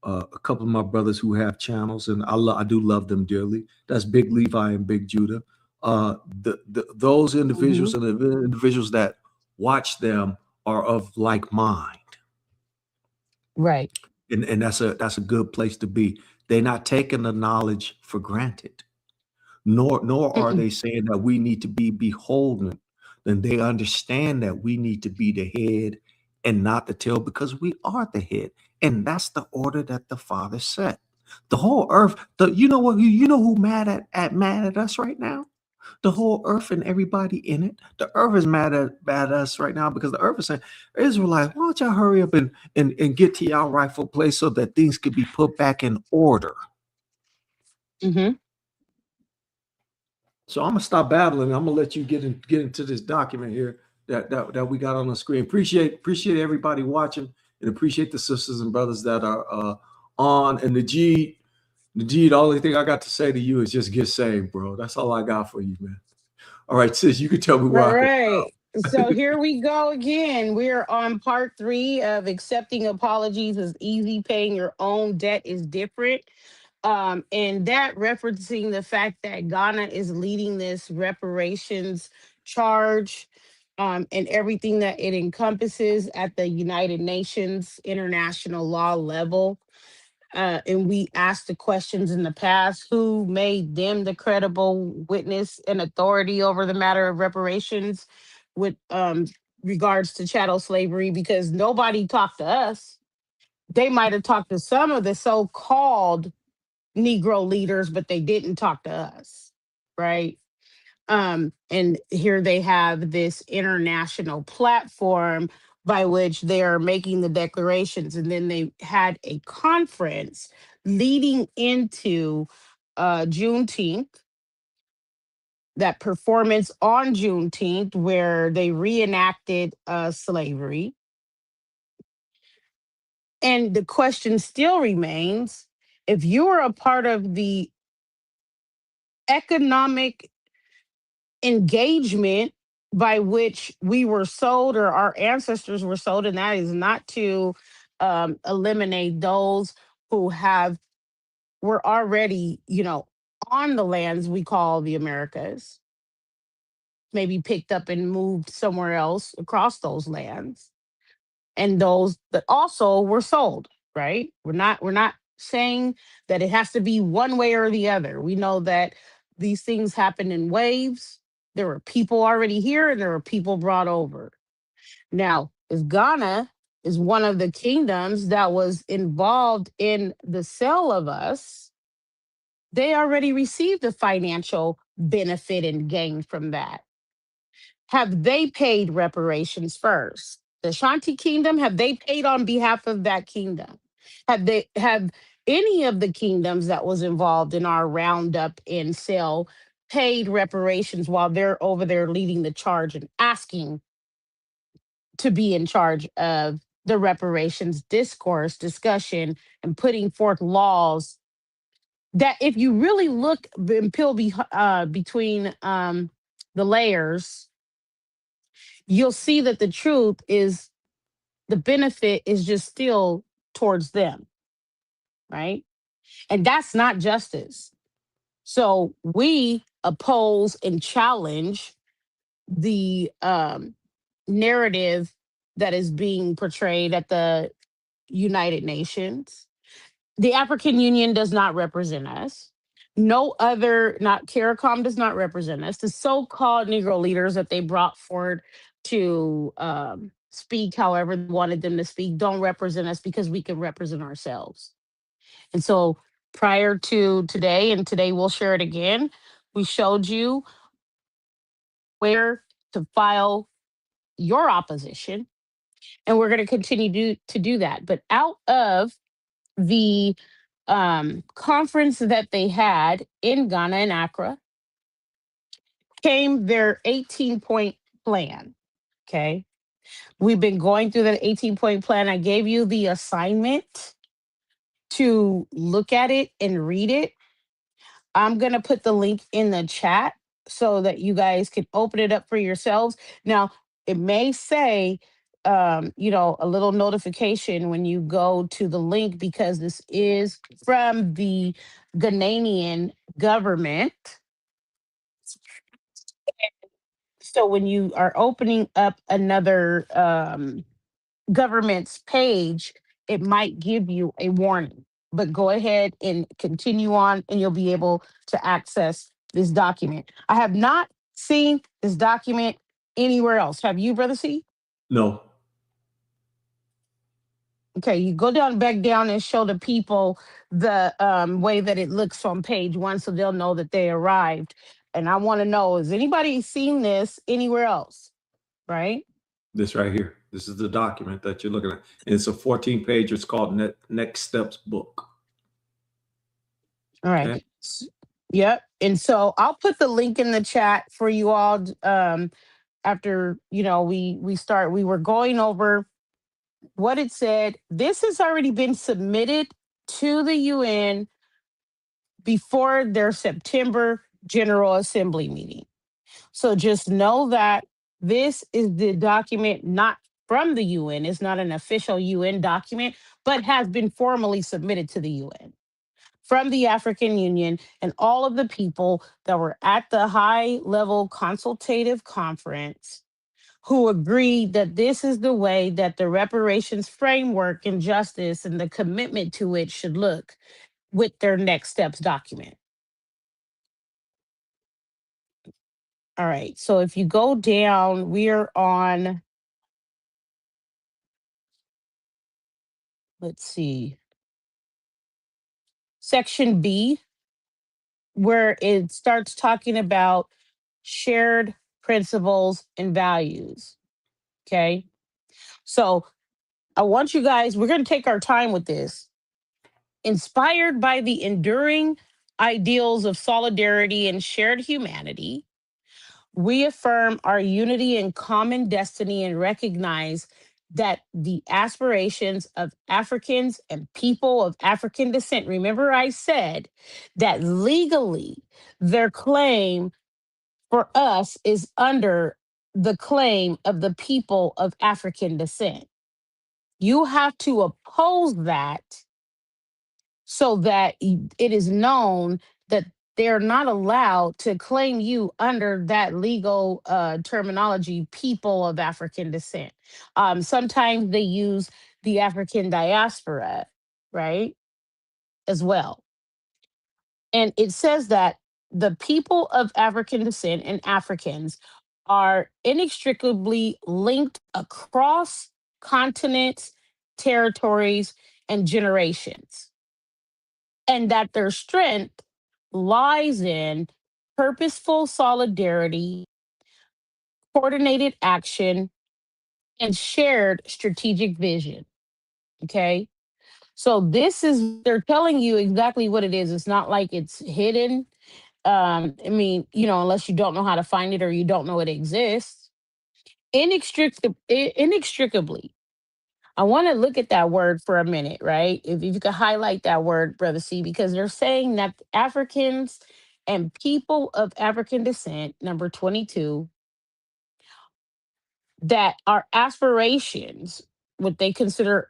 a couple of my brothers who have channels, and I do love them dearly. That's Big Levi and Big Judah. Those individuals Mhm. and the individuals that watch them are of like mind, Right. and that's a good place to be. They're not taking the knowledge for granted, nor are Mm-mm. they saying that we need to be beholden. Then they understand that we need to be the head and not the tail, because we are the head, and that's the order that the Father set. The whole earth, you know what, you know who mad at us right now? The whole earth and everybody in it. The earth is mad at us right now because the earth is saying, Israelites, why don't y'all hurry up and get to y'all rightful place so that things could be put back in order. Mhm. So I'm gonna stop battling. I'm gonna let you get into this document here that we got on the screen. Appreciate everybody watching, and appreciate the sisters and brothers that are on. And the only thing I got to say to you is just get saved, bro. That's all I got for you, man. All right, sis, you can tell me where All I can. right. So here we go again. We're on part 3 of accepting apologies is easy, paying your own debt is different. And that referencing the fact that Ghana is leading this reparations charge, and everything that it encompasses at the United Nations international law level. And we asked the questions in the past: who made them the credible witness and authority over the matter of reparations with regards to chattel slavery? Because nobody talked to us. They might have talked to some of the so-called Negro leaders, but they didn't talk to us, right? And here they have this international platform by which they are making the declarations. And then they had a conference leading into Juneteenth, that performance on Juneteenth, where they reenacted slavery. And the question still remains, if you are a part of the economic engagement by which we were sold, or our ancestors were sold, and that is not to eliminate those who have were already, on the lands we call the Americas, maybe picked up and moved somewhere else across those lands, and those that also were sold. Right? We're not saying that it has to be one way or the other. We know that these things happen in waves. There were people already here, and there were people brought over. Now, is Ghana is one of the kingdoms that was involved in the sale of us. They already received a financial benefit and gain from that. Have they paid reparations first? The Ashanti Kingdom, have they paid on behalf of that kingdom? Have any of the kingdoms that was involved in our roundup and sale paid reparations while they're over there leading the charge and asking to be in charge of the reparations discourse, discussion, and putting forth laws that, if you really look and peel between the layers, you'll see that the truth is the benefit is just still towards them, right? And that's not justice. So we oppose and challenge the narrative that is being portrayed at the United Nations. The African Union does not represent us. No other, not CARICOM does not represent us. The so-called Negro leaders that they brought forward to speak however they wanted them to speak don't represent us because we can represent ourselves. And so prior to today, and today we'll share it again, we showed you where to file your opposition, and we're going to continue to do that. But out of the conference that they had in Ghana and Accra came their 18-point plan. Okay. We've been going through that 18-point plan. I gave you the assignment to look at it and read it. I'm going to put the link in the chat so that you guys can open it up for yourselves. Now, it may say, a little notification when you go to the link because this is from the Ghanaian government. So when you are opening up another government's page, it might give you a warning. But go ahead and continue on, and you'll be able to access this document. I have not seen this document anywhere else. Have you, Brother C? No. Okay, you go back down and show the people the way that it looks on page one so they'll know that they arrived. And I want to know, has anybody seen this anywhere else? Right? This right here. This is the document that you're looking at. And it's a 14-page. It's called Next Steps Book. All right. Okay. Yep. And so I'll put the link in the chat for you all. After we were going over what it said. This has already been submitted to the UN before their September General Assembly meeting. So just know that this is the document not from the UN. It's not an official UN document, but has been formally submitted to the UN from the African Union and all of the people that were at the high level consultative conference who agreed that this is the way that the reparations framework and justice and the commitment to it should look with their next steps document. All right. So if you go down, we're on, let's see, section B, where it starts talking about shared principles and values. Okay. So I want you guys, we're going to take our time with this. Inspired by the enduring ideals of solidarity and shared humanity, we affirm our unity and common destiny and recognize that the aspirations of Africans and people of African descent, remember I said that legally their claim for us is under the claim of the people of African descent. You have to oppose that so that it is known that they're not allowed to claim you under that legal terminology, people of African descent. Sometimes they use the African diaspora, right, as well. And it says that the people of African descent and Africans are inextricably linked across continents, territories, and generations, and that their strength lies in purposeful solidarity, coordinated action, and shared strategic vision. Okay. So this is, they're telling you exactly what it is. It's not like it's hidden. I mean, unless you don't know how to find it or you don't know it exists. Inextricably. I want to look at that word for a minute, right? If you could highlight that word, Brother C, because they're saying that Africans and people of African descent, number 22, that our aspirations, what they consider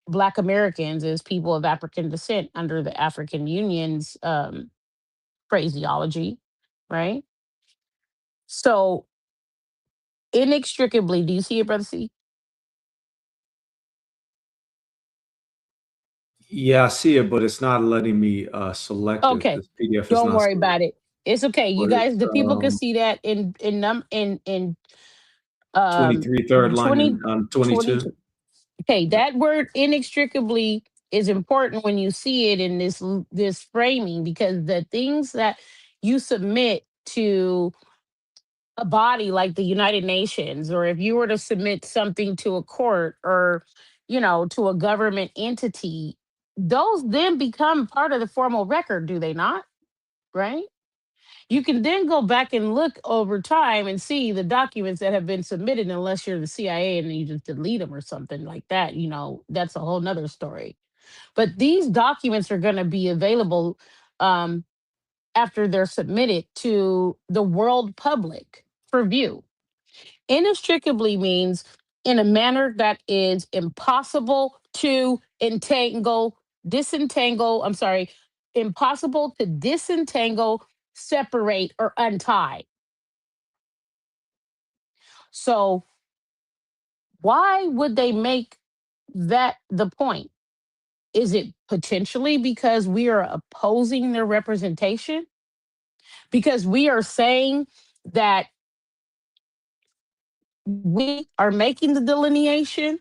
Black Americans as people of African descent under the African Union's phraseology, right? So inextricably, do you see it, Brother C? Yeah, I see it, but it's not letting me select it. Okay, This PDF is don't not worry selected, about it. It's okay. You but it's guys, the people can see that in 23 third line 20 and 22. Okay, that word inextricably is important when you see it in this framing, because the things that you submit to a body like the United Nations, or if you were to submit something to a court, or to a government entity, those then become part of the formal record, do they not? Right? You can then go back and look over time and see the documents that have been submitted, unless you're the CIA and you just delete them or something like that. That's a whole nother story. But these documents are going to be available um, after they're submitted to the world public for view. Inextricably means in a manner that is impossible to impossible to disentangle, separate, or untie. So, why would they make that the point? Is it potentially because we are opposing their representation? Because we are saying that we are making the delineation?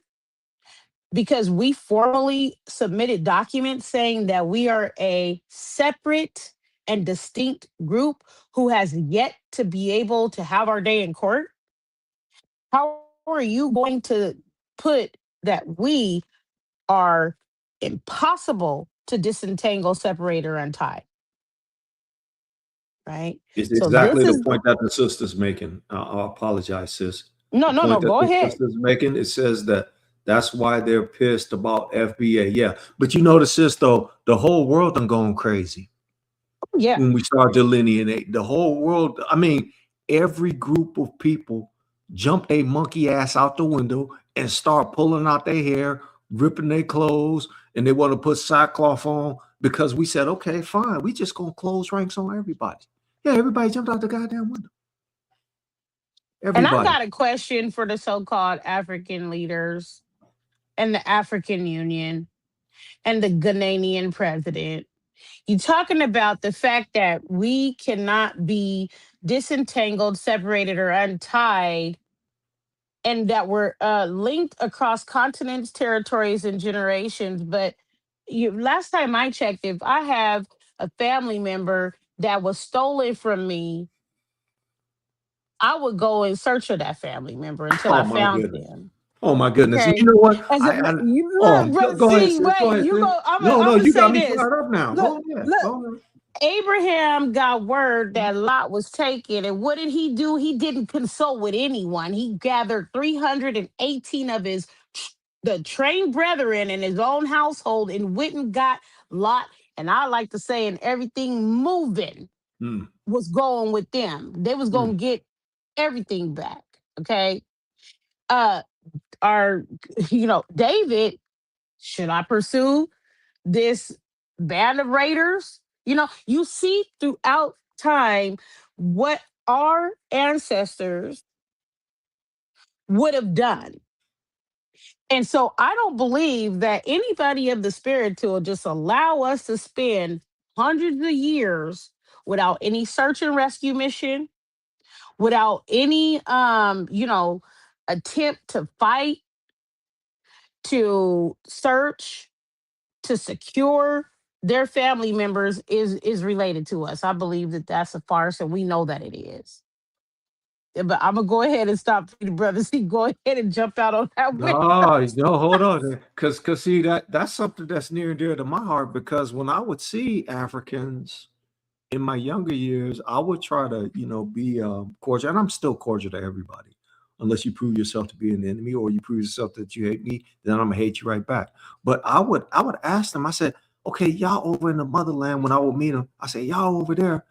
Because we formally submitted documents saying that we are a separate and distinct group who has yet to be able to have our day in court? How are you going to put that we are impossible to disentangle, separate, or untie? Right? It's So exactly this the is, point that the sister's making. I apologize, sis. no, The no, no, point that go the ahead. sister's making, it says that that's why they're pissed about FBA. Yeah, but you notice, sis, though, the whole world done gone crazy Yeah. when we start delineating the whole world. I mean, every group of people jump a monkey ass out the window and start pulling out their hair, ripping their clothes, and they want to put sackcloth on because we said, okay, fine, we just gonna close ranks on everybody. Yeah, everybody jumped out the goddamn window. And I Everybody. got a question for the so called African leaders and the African Union and the Ghanaian president. You talking about the fact that we cannot be disentangled, separated, or untied, and that we're linked across continents, territories, and generations. But last time I checked, if I have a family member that was stolen from me, I would go in search of that family member until Oh I my found goodness. them. Oh my goodness. And you Okay. know what? As a, you look, brother, Go ahead, see, sis. Go wait, ahead, you sis. go. No, I'm no, gonna you got say me this. fired up now. Look, Go ahead. look. Go ahead. Abraham got word that Lot was taken, and what did he do? He didn't consult with anyone. He gathered 318 of the trained brethren in his own household and went and got Lot. And I like to say, and everything moving Mm, was going with them. They was mm. gonna get everything back. Okay. Uh our David, should I pursue this band of raiders? You see throughout time what our ancestors would have done. And so I don't believe that anybody of the spirit will just allow us to spend hundreds of years without any search and rescue mission, without any attempt to fight to search, to secure their family members is related to us. I believe that that's a farce, and we know that it is. But I'm gonna go ahead and stop for you, brother. See, go ahead and jump out on that window. No, hold on, because see that's something that's near and dear to my heart. Because when I would see Africans in my younger years, I would try to, be cordial, and I'm still cordial to everybody, unless you prove yourself to be an enemy or you prove yourself that you hate me, then I'm gonna hate you right back. But I would ask them. I said, okay, y'all over in the motherland. When I would meet them, I said, y'all over there,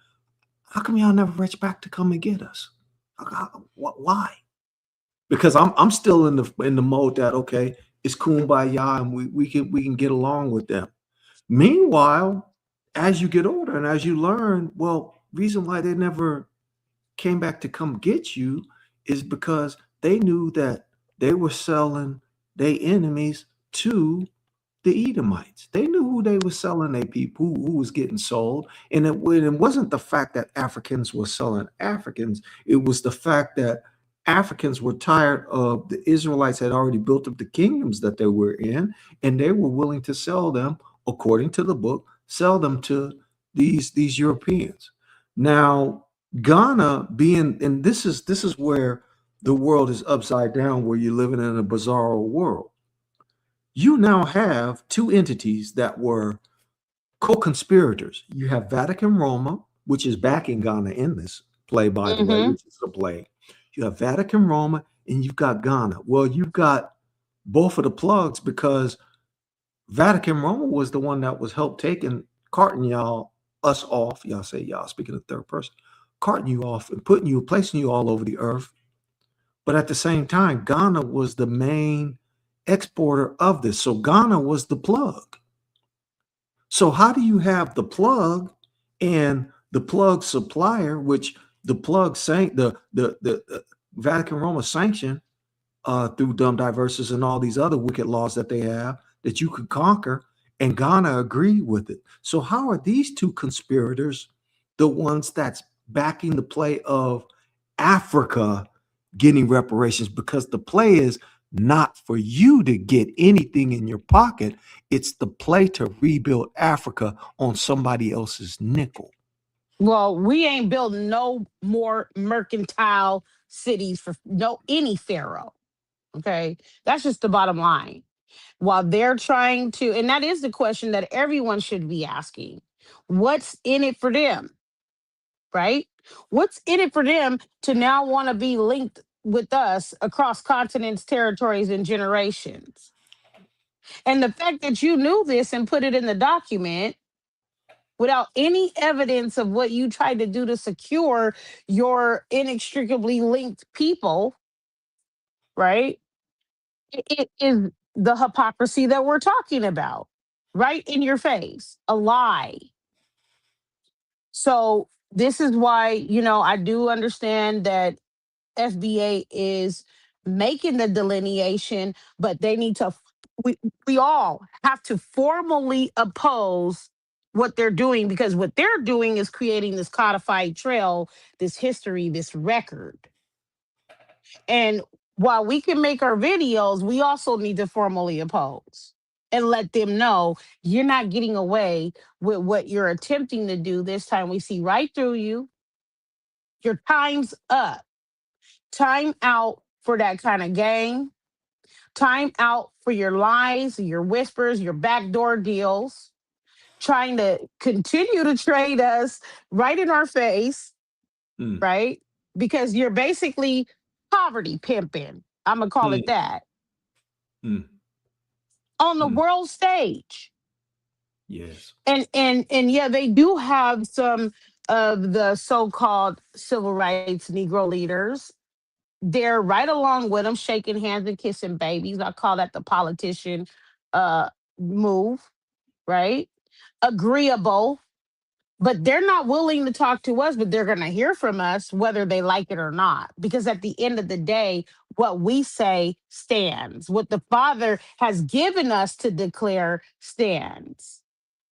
how come y'all never reach back to come and get us? Why? Because I'm still in the mode that, okay, it's kumbaya and we can get along with them. Meanwhile, as you get older and as you learn, well, reason why they never came back to come get you is because they knew that they were selling their enemies to the Edomites. They knew who they were selling their people, who was getting sold. And it wasn't the fact that Africans were selling Africans, it was the fact that Africans were tired of the Israelites had already built up the kingdoms that they were in, and they were willing to sell them, according to the book, sell them to these Europeans. Now, Ghana being, and this is where the world is upside down, where you're living in a bizarre world. You now have two entities that were co-conspirators. You have Vatican Roma, which is backing Ghana in this play, by the way, Mm-hmm. which is a play. You have Vatican Roma and you've got Ghana. Well, you've got both of the plugs because Vatican Roma was the one that was help taking, carting us off. Y'all say y'all speaking of third person, carting you off and placing you all over the earth. But at the same time, Ghana was the main exporter of this. So Ghana was the plug. So how do you have the plug and the plug supplier, which the plug the Vatican Roma sanction through dumb diverses and all these other wicked laws that they have that you could conquer, and Ghana agreed with it. So how are these two conspirators the ones that's backing the play of Africa getting reparations? Because the play is not for you to get anything in your pocket. It's the play to rebuild Africa on somebody else's nickel. Well, we ain't building no more mercantile cities for no any pharaoh. Okay, that's just the bottom line. While they're trying to, and that is the question that everyone should be asking: what's in it for them? Right? What's in it for them to now want to be linked with us across continents, territories, and generations? And the fact that you knew this and put it in the document without any evidence of what you tried to do to secure your inextricably linked people, right? It is the hypocrisy that we're talking about, right in your face, a lie. So, this is why, I do understand that FBA is making the delineation, but they need to, we all have to formally oppose what they're doing, because what they're doing is creating this codified trail, this history, this record. And while we can make our videos, we also need to formally oppose and let them know you're not getting away with what you're attempting to do this time. We see right through you. Your time's up. Time out for that kind of game. Time out for your lies, your whispers, your backdoor deals, trying to continue to trade us right in our face, Mm, right? Because you're basically poverty pimping. I'm gonna call it mm, that mm, on the mm. world stage. Yes. And yeah, they do have some of the so-called civil rights Negro leaders. They're right along with them, shaking hands and kissing babies. I call that the politician uh move, right? Agreeable, but they're not willing to talk to us, but they're going to hear from us whether they like it or not, because at the end of the day, what we say stands. What the Father has given us to declare stands.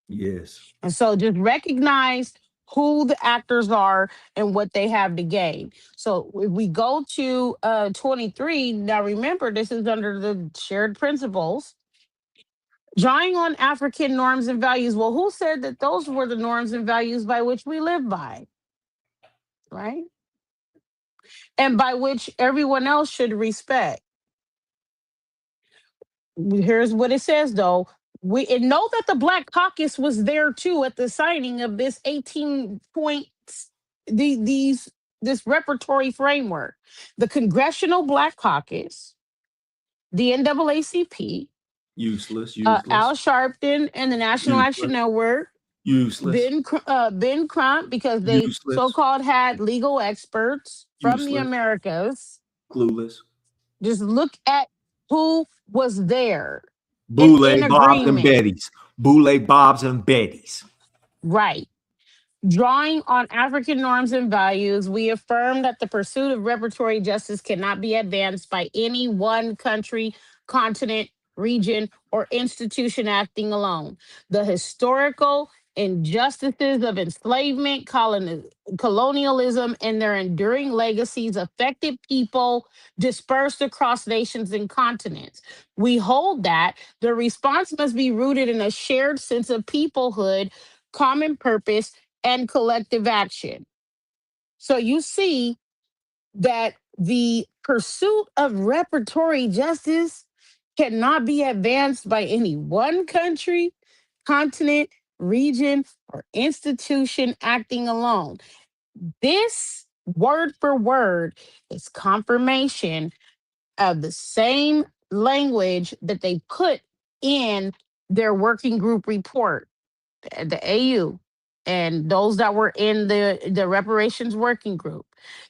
Yes. And so just recognize who the actors are and what they have to gain. So if we go to 23, now remember this is under the shared principles. Drawing on African norms and values. Well, who said that those were the norms and values by which we live by, right? And by which everyone else should respect. Here's what it says though. We and know that the Black Caucus was there too at the signing of this 18 points, these this repertory framework. The Congressional Black Caucus, the NAACP, Useless, Al useless, Sharpton and the National Action useless, Network, useless, Ben Crump, because they useless, so-called had legal experts from the useless, Americas. clueless. Just look at who was there and Boule, in Bobs, and agreement. Betty's. Boule, Bobs, and Betty's. Right. Drawing on African norms and values, we affirm that the pursuit of reparatory justice cannot be advanced by any one country, continent, region, or institution acting alone. The historical injustices of enslavement, colonialism, and their enduring legacies affected people dispersed across nations and continents. We hold that the response must be rooted in a shared sense of peoplehood, common purpose, and collective action. So you see that the pursuit of reparatory justice cannot be advanced by any one country, continent, region, or institution acting alone. This word for word is confirmation of the same language that they put in their working group report, the AU, and those that were in the reparations working group,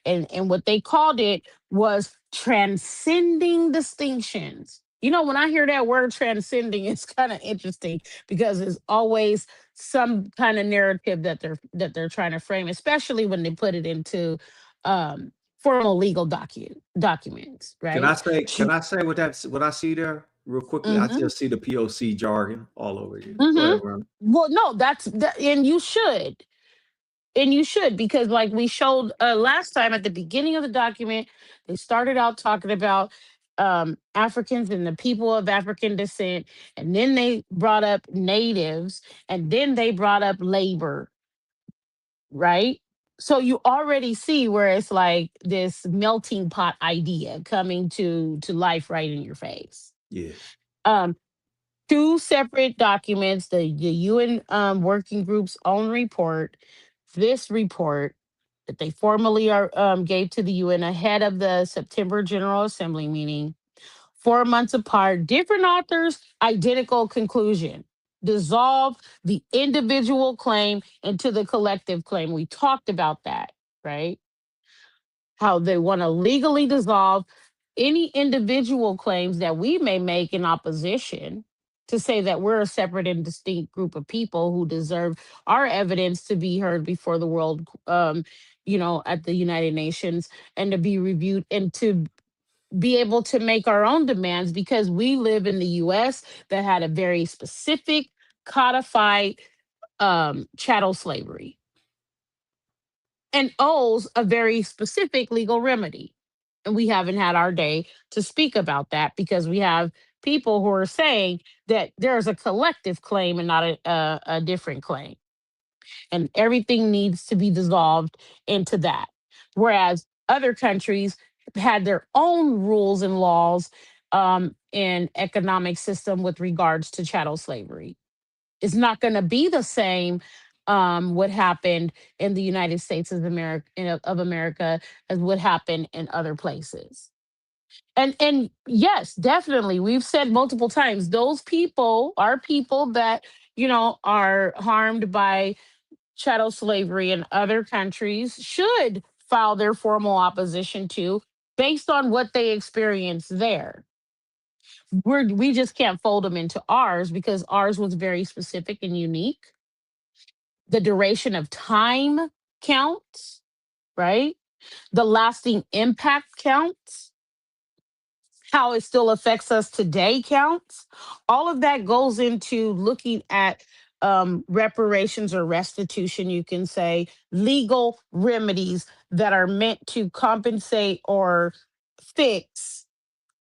and what they called it was transcending distinctions. You know, when I hear that word transcending, it's kind of interesting because it's always some kind of narrative that they're trying to frame, especially when they put it into um formal legal documents, Can right? I say? Can I say what I see there real quickly? I Mm-hmm. just see the POC jargon all over you. Go Mm-hmm. ahead, Ron. Well, no, and you should. And you should, because like we showed last time at the beginning of the document, they started out talking about Africans and the people of African descent, and then they brought up natives, and then they brought up labor, right? So you already see where it's like this melting pot idea coming to life right in your face. Yeah. Um, Two separate documents, the UN working group's own report, this report that they formally gave to the UN ahead of the September General Assembly meeting, 4 months apart, different authors, identical conclusion. Dissolve the individual claim into the collective claim. We talked about that, right? How they want to legally dissolve any individual claims that we may make in opposition to say that we're a separate and distinct group of people who deserve our evidence to be heard before the world, at the United Nations, and to be reviewed and to be able to make our own demands because we live in the US that had a very specific codified chattel slavery and owes a very specific legal remedy. And we haven't had our day to speak about that because we have people who are saying that there's a collective claim and not a different claim. And everything needs to be dissolved into that. Whereas other countries had their own rules and laws and economic system with regards to chattel slavery. It's not going to be the same what happened in the United States of America as what happened in other places. And yes, definitely, we've said multiple times those people are people that are harmed by chattel slavery in other countries should file their formal opposition to based on what they experienced there. We just can't fold them into ours because ours was very specific and unique. The duration of time counts, right? The lasting impact counts. How it still affects us today counts. All of that goes into looking at reparations or restitution, you can say, legal remedies that are meant to compensate or fix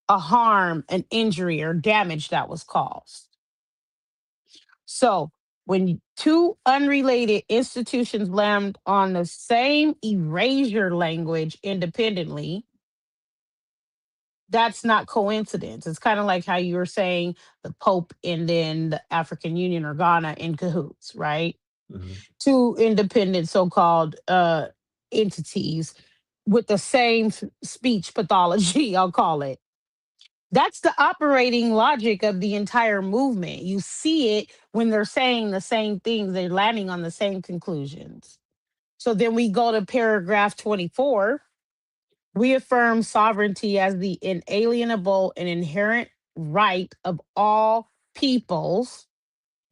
a harm, an injury, or damage that was caused. So when two unrelated institutions land on the same erasure language independently, that's not coincidence. It's kind of like how you were saying the Pope and then the African Union or Ghana in cahoots, right? Mhm. Two independent so-called entities with the same speech pathology, I'll call it. That's the operating logic of the entire movement. You see it when they're saying the same things, they're landing on the same conclusions. So then we go to paragraph 24. We affirm sovereignty as the inalienable and inherent right of all peoples.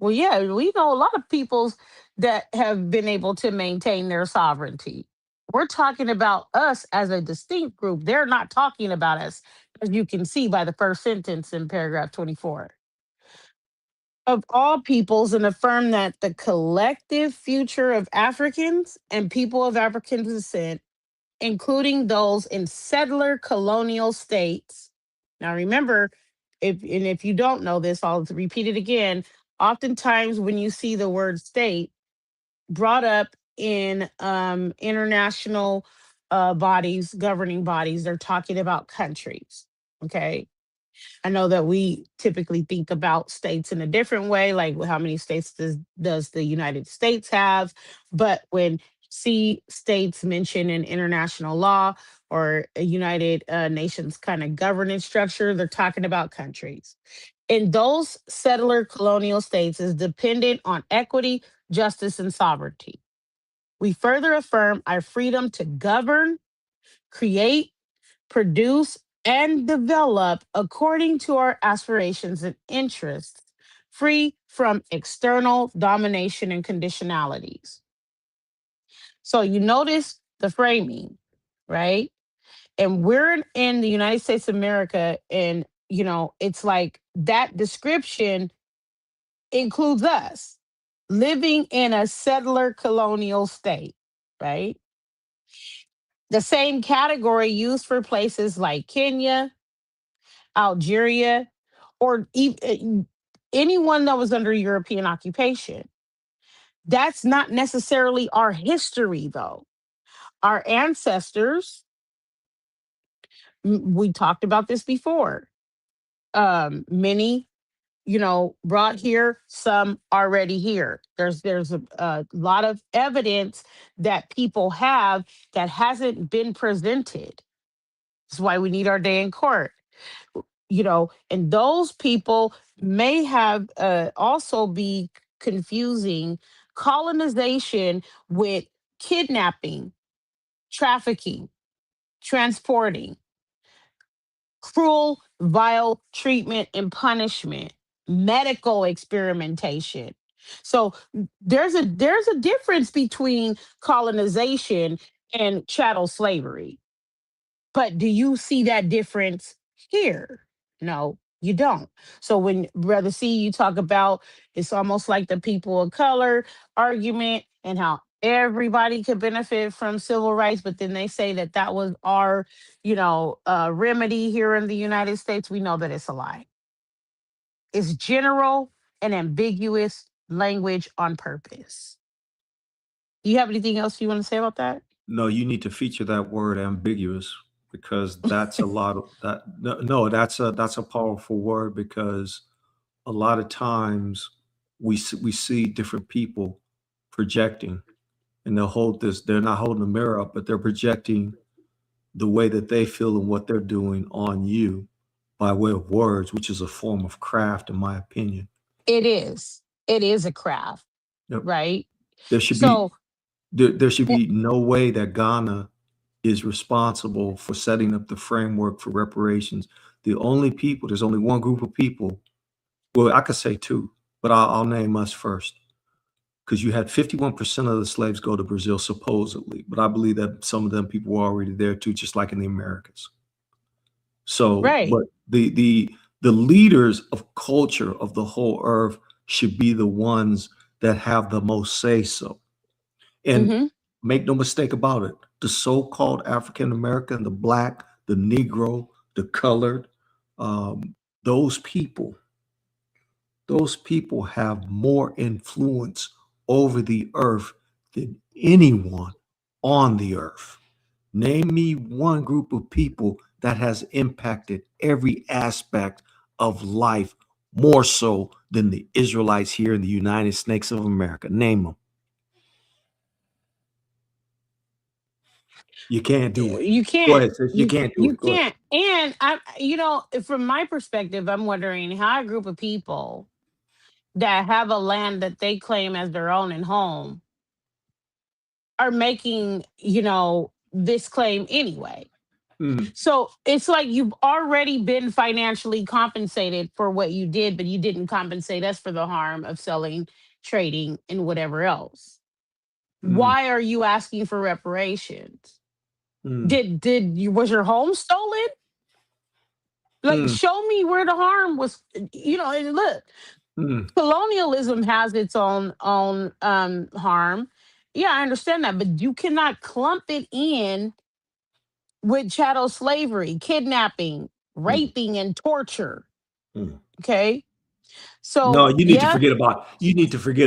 Well, yeah, we know a lot of peoples that have been able to maintain their sovereignty. We're talking about us as a distinct group. They're not talking about us, as you can see by the first sentence in paragraph 24. Of all peoples, and affirm that the collective future of Africans and people of African descent, including those in settler colonial states. Now, remember, if you don't know this, I'll repeat it again. Oftentimes, when you see the word state brought up in international bodies, governing bodies, they're talking about countries. Okay. I know that we typically think about states in a different way, like how many states does the United States have? But when see states mentioned in international law or a United Nations kind of governance structure, they're talking about countries. And those settler colonial states is dependent on equity, justice, and sovereignty. We further affirm our freedom to govern, create, produce, and develop according to our aspirations and interests, free from external domination and conditionalities. So you notice the framing, right? And we're in the United States of America, and it's like that description includes us living in a settler colonial state, right? The same category used for places like Kenya, Algeria, or anyone that was under European occupation. That's not necessarily our history, though. Our ancestors, we talked about this before. Many, brought here, some already here. There's a lot of evidence that people have that hasn't been presented. That's why we need our day in court. And those people may have also be confusing colonization with kidnapping, trafficking, transporting, cruel, vile treatment and punishment, medical experimentation. So there's a difference between colonization and chattel slavery. But do you see that difference here? No, you don't. So when Brother C, you talk about it's almost like the people of color argument and how everybody could benefit from civil rights, but then they say that that was our, remedy here in the United States. We know that it's a lie. It's general and ambiguous language on purpose. Do you have anything else you want to say about that? No, you need to feature that word ambiguous because that's a lot of that. No, that's a powerful word because a lot of times we see different people projecting and they're not holding the mirror up, but they're projecting the way that they feel and what they're doing on you by way of words, which is a form of craft, in my opinion. It is. It is a craft, Yep. right? There should be So there should be no way that Ghana is responsible for setting up the framework for reparations. There's only one group of people. Well, I could say two, but I'll name us first. Because you had 51% of the slaves go to Brazil, supposedly. But I believe that some of them people were already there too, just like in the Americas. So, right. but the leaders of culture of the whole earth should be the ones that have the most say so. And Mm-hmm. make no mistake about it, the so-called African American, the black, the Negro, the colored, um, those people, those people have more influence over the earth than anyone on the earth. Name me one group of people that has impacted every aspect of life more so than the Israelites here in the United States of America. Name them. You can't do it. You Go can't. ahead, sis. You can't do You it. Go ahead. can't. And from my perspective, I'm wondering how a group of people that have a land that they claim as their own and home are making, this claim anyway. Mm, So it's like you've already been financially compensated for what you did, but you didn't compensate us for the harm of selling, trading, and whatever else. mm, Why are you asking for reparations? mm, Was your home stolen? Like, mm, show me where the harm was. And look, mm, colonialism has its own harm. Yeah, I understand that, but you cannot clump it in with chattel slavery, kidnapping, mm, raping, and torture. mm. Okay. No, So, you need to yeah, forget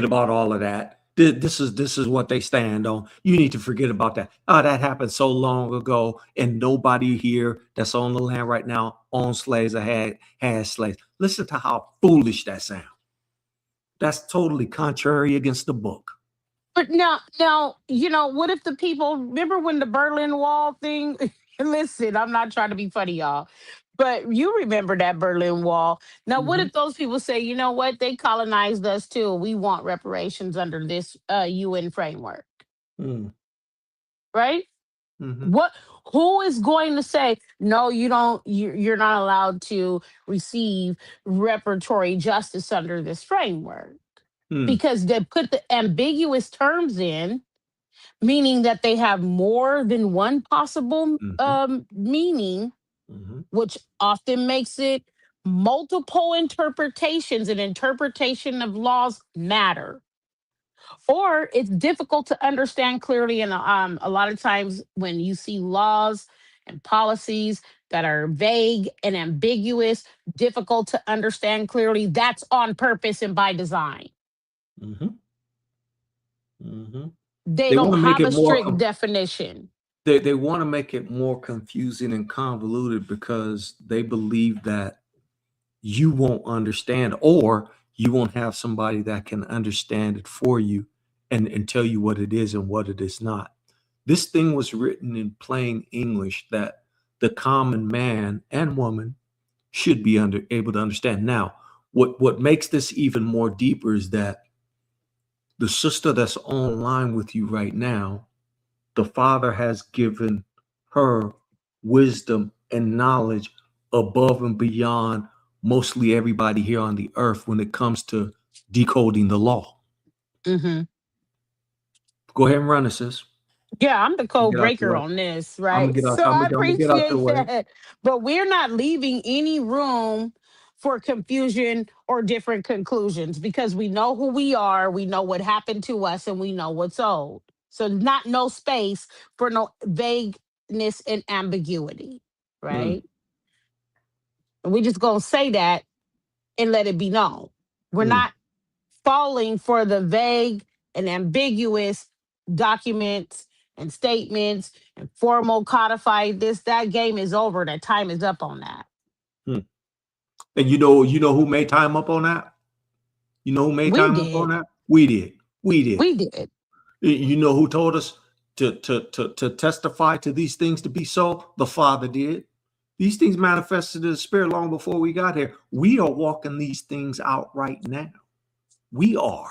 about all of that. This is what they stand on. You need to forget about that. Oh, that happened so long ago, and nobody here that's on the land right now owns slaves or had slaves. Listen to how foolish that sounds. That's totally contrary against the book. but now, what if the people remember when the Berlin Wall thing? Listen, I'm not trying to be funny, y'all, but you remember that Berlin Wall. Now, what Hmm. if those people say, you know what, they colonized us too? We want reparations under this UN framework, Mm, right? hmm. What? Who is going to say no? You don't. You're not allowed to receive reparatory justice under this framework Mm, because they put the ambiguous terms in, meaning that they have more than one possible hmm. meaning, Hmm. which often makes it multiple interpretations, and interpretation of laws matter. Or it's difficult to understand clearly. And a lot of times when you see laws and policies that are vague and ambiguous, difficult to understand clearly, that's on purpose and by design. Hmm. Hmm. They They don't want to make have it a more. strict definition. They want to make it more confusing and convoluted because they believe that you won't understand, or you won't have somebody that can understand it for you and tell you what it is and what it is not. This thing was written in plain English that the common man and woman should be able to understand. Now, what makes this even more deeper is that the sister that's online with you right now, the Father has given her wisdom and knowledge above and beyond mostly everybody here on the earth when it comes to decoding the law. Hmm. Go ahead and run it, sis. Yeah, I'm the code Get out the breaker way. on this, I'm gonna right? get out. So I I'm gonna get out the appreciate way. that. But we're not leaving any room for confusion or different conclusions because we know who we are, we know what happened to us, and we know what's owed. So not no space for no vagueness and ambiguity, Mm, right? And we just gonna say that and let it be known. We're mm, not falling for the vague and ambiguous documents and statements and formal codified this. That game is over. That time is up on that. mm. And you know who made time up on that? You know who made We time up on did. that? We did. We did. We did. You know who told us to testify to these things to be so? The Father did. These things manifested in the Spirit long before we got here. We are walking these things out right now. We are.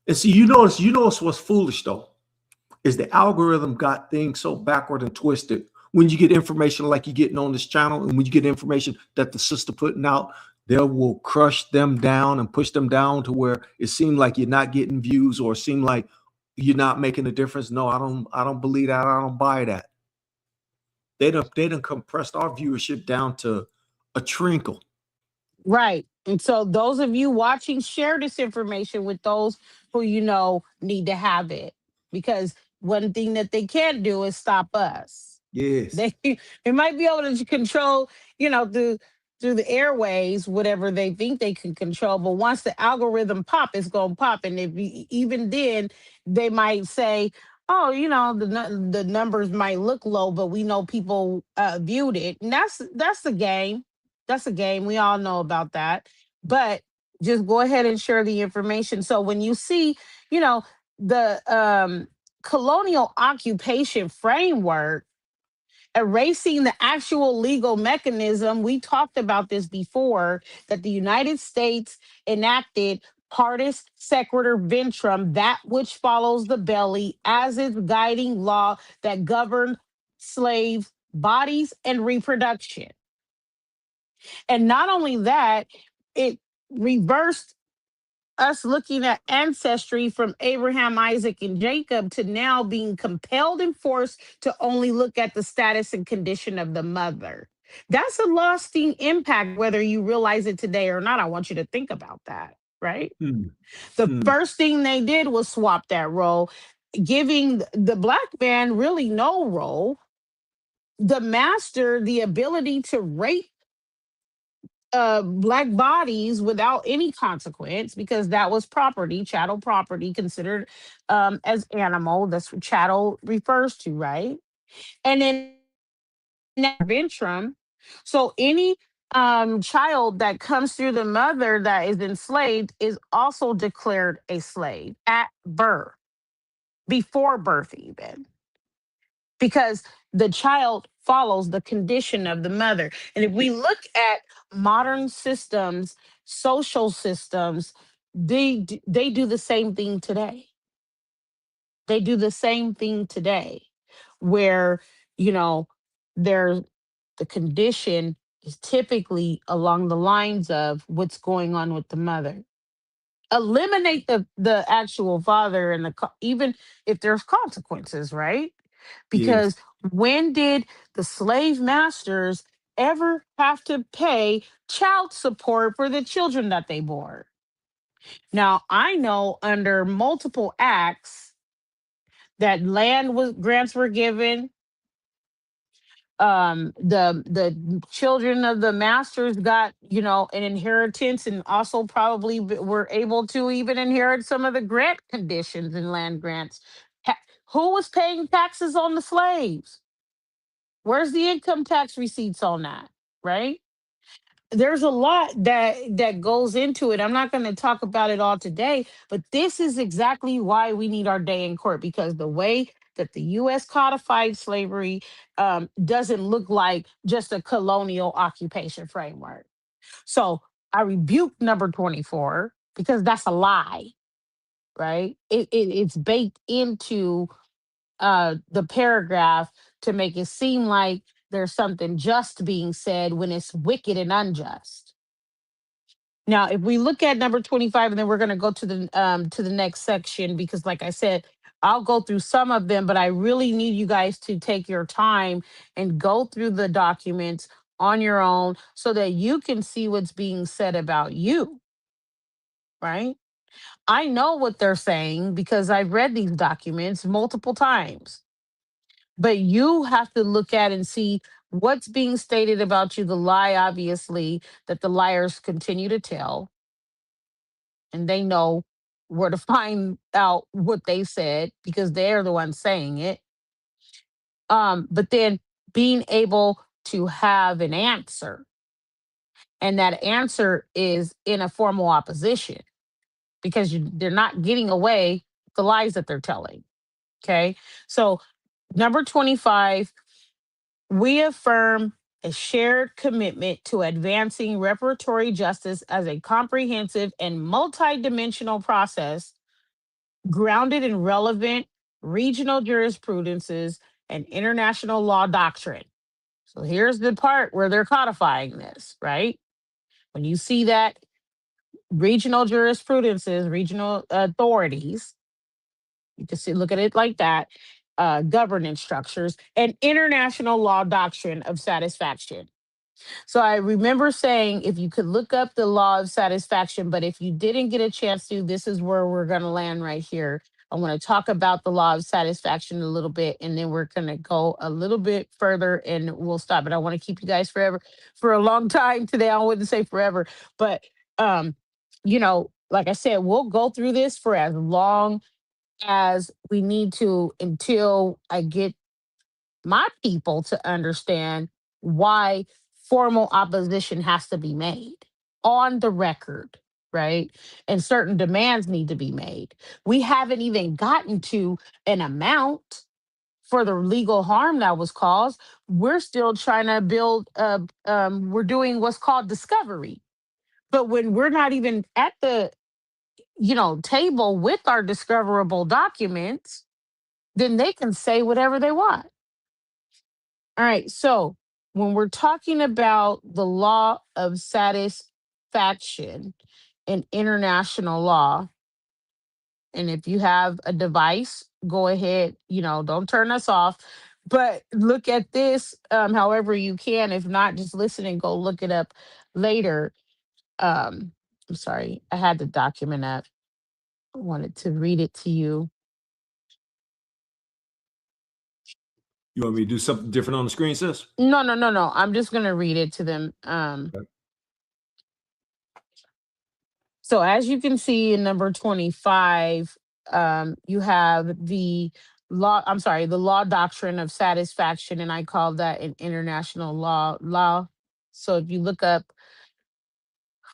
And see, you notice what's foolish though, is the algorithm got things so backward and twisted. When you get information like you're getting on this channel, and when you get information that the sister putting out, they will crush them down and push them down to where it seems like you're not getting views or seem like you're not making a difference. No, I don't believe that. I don't buy that. They done compressed our viewership down to a trinkle. Right. And so those of you watching, share this information with those who you know need to have it. Because one thing that they can't do is stop us. Yes. They might be able to control, through the airways, whatever they think they can control. But once the algorithm pop, it's gonna pop. And even then, they might say, "Oh, the numbers might look low, but we know people viewed it." And that's the game. That's a game. We all know about that. But just go ahead and share the information. So when you see, the colonial occupation framework erasing the actual legal mechanism. We talked about this before, that the United States enacted partis sequitur ventrum, that which follows the belly, as its guiding law that governed slave bodies and reproduction. And not only that, it reversed us looking at ancestry from Abraham, Isaac, and Jacob to now being compelled and forced to only look at the status and condition of the mother. That's a lasting impact, whether you realize it today or not. I want you to think about that, right? Hmm. The Hmm. first thing they did was swap that role, giving the black man really no role, the master the ability to rape black bodies without any consequence, because that was property, chattel property, considered as animal. That's what chattel refers to, right? And then ventrum. So any child that comes through the mother that is enslaved is also declared a slave at birth, before birth even, because the child follows the condition of the mother. And if we look at modern systems, social systems, they do the same thing today. They do the same thing today, where you know there's the condition is typically along the lines of what's going on with the mother. Eliminate the actual father and even if there's consequences, right? Yes. Because when did the slave masters ever have to pay child support for the children that they bore? Now, I know under multiple acts that land was grants were given. The children of the masters got, an inheritance, and also probably were able to even inherit some of the grant conditions in land grants. Who was paying taxes on the slaves? Where's the income tax receipts on that? Right? There's a lot that goes into it. I'm not going to talk about it all today, but this is exactly why we need our day in court, because the way that the U.S. codified slavery doesn't look like just a colonial occupation framework. So I rebuke number 24 because that's a lie, right? It's baked into the paragraph to make it seem like there's something just being said when it's wicked and unjust. Now, if we look at number 25, and then we're going to go to the next section, because like I said, I'll go through some of them, but I really need you guys to take your time and go through the documents on your own so that you can see what's being said about you, right? I know what they're saying because I've read these documents multiple times. But you have to look at and see what's being stated about you, the lie, obviously, that the liars continue to tell, and they know where to find out what they said because they're the ones saying it. But then being able to have an answer, and that answer is in a formal opposition, because they're not getting away with the lies that they're telling. Okay. So, number 25, we affirm a shared commitment to advancing reparatory justice as a comprehensive and multidimensional process grounded in relevant regional jurisprudences and international law doctrine. So here's the part where they're codifying this, right? When you see that regional jurisprudences, regional authorities, you can see, look at it like that, governance structures, and international law doctrine of satisfaction. So I remember saying if you could look up the law of satisfaction, but if you didn't get a chance to, this is where we're going to land right here. I want to talk about the law of satisfaction a little bit, and then we're going to go a little bit further and we'll stop. But I want to keep you guys forever for a long time today. I wouldn't say forever, but um, like I said, we'll go through this for as long as we need to until I get my people to understand why formal opposition has to be made on the record, right? And certain demands need to be made. We haven't even gotten to an amount for the legal harm that was caused. We're still trying to build, we're doing what's called discovery. But when we're not even at the, table with our discoverable documents, then they can say whatever they want. All right. So when we're talking about the law of satisfaction in international law, and if you have a device, go ahead, don't turn us off, but look at this however you can. If not, just listen and go look it up later. I'm sorry, I had the document up. I wanted to read it to you. You want me to do something different on the screen, sis? No. I'm just going to read it to them. Okay. So as you can see in number 25, you have the law doctrine of satisfaction, and I call that an international law. So if you look up,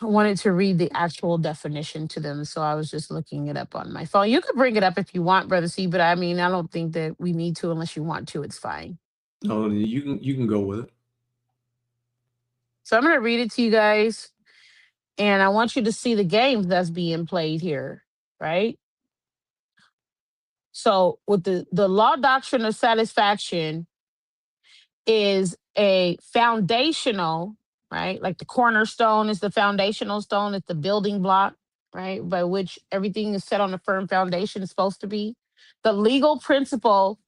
I wanted to read the actual definition to them, so I was just looking it up on my phone. You could bring it up if you want, Brother C, but I mean, I don't think that we need to unless you want to. It's fine. No, you can go with it. So I'm going to read it to you guys, and I want you to see the games that's being played here, right? So with the law doctrine of satisfaction is a foundational, right? Like the cornerstone is the foundational stone, it's the building block, right? By which everything is set on a firm foundation is supposed to be. The legal principle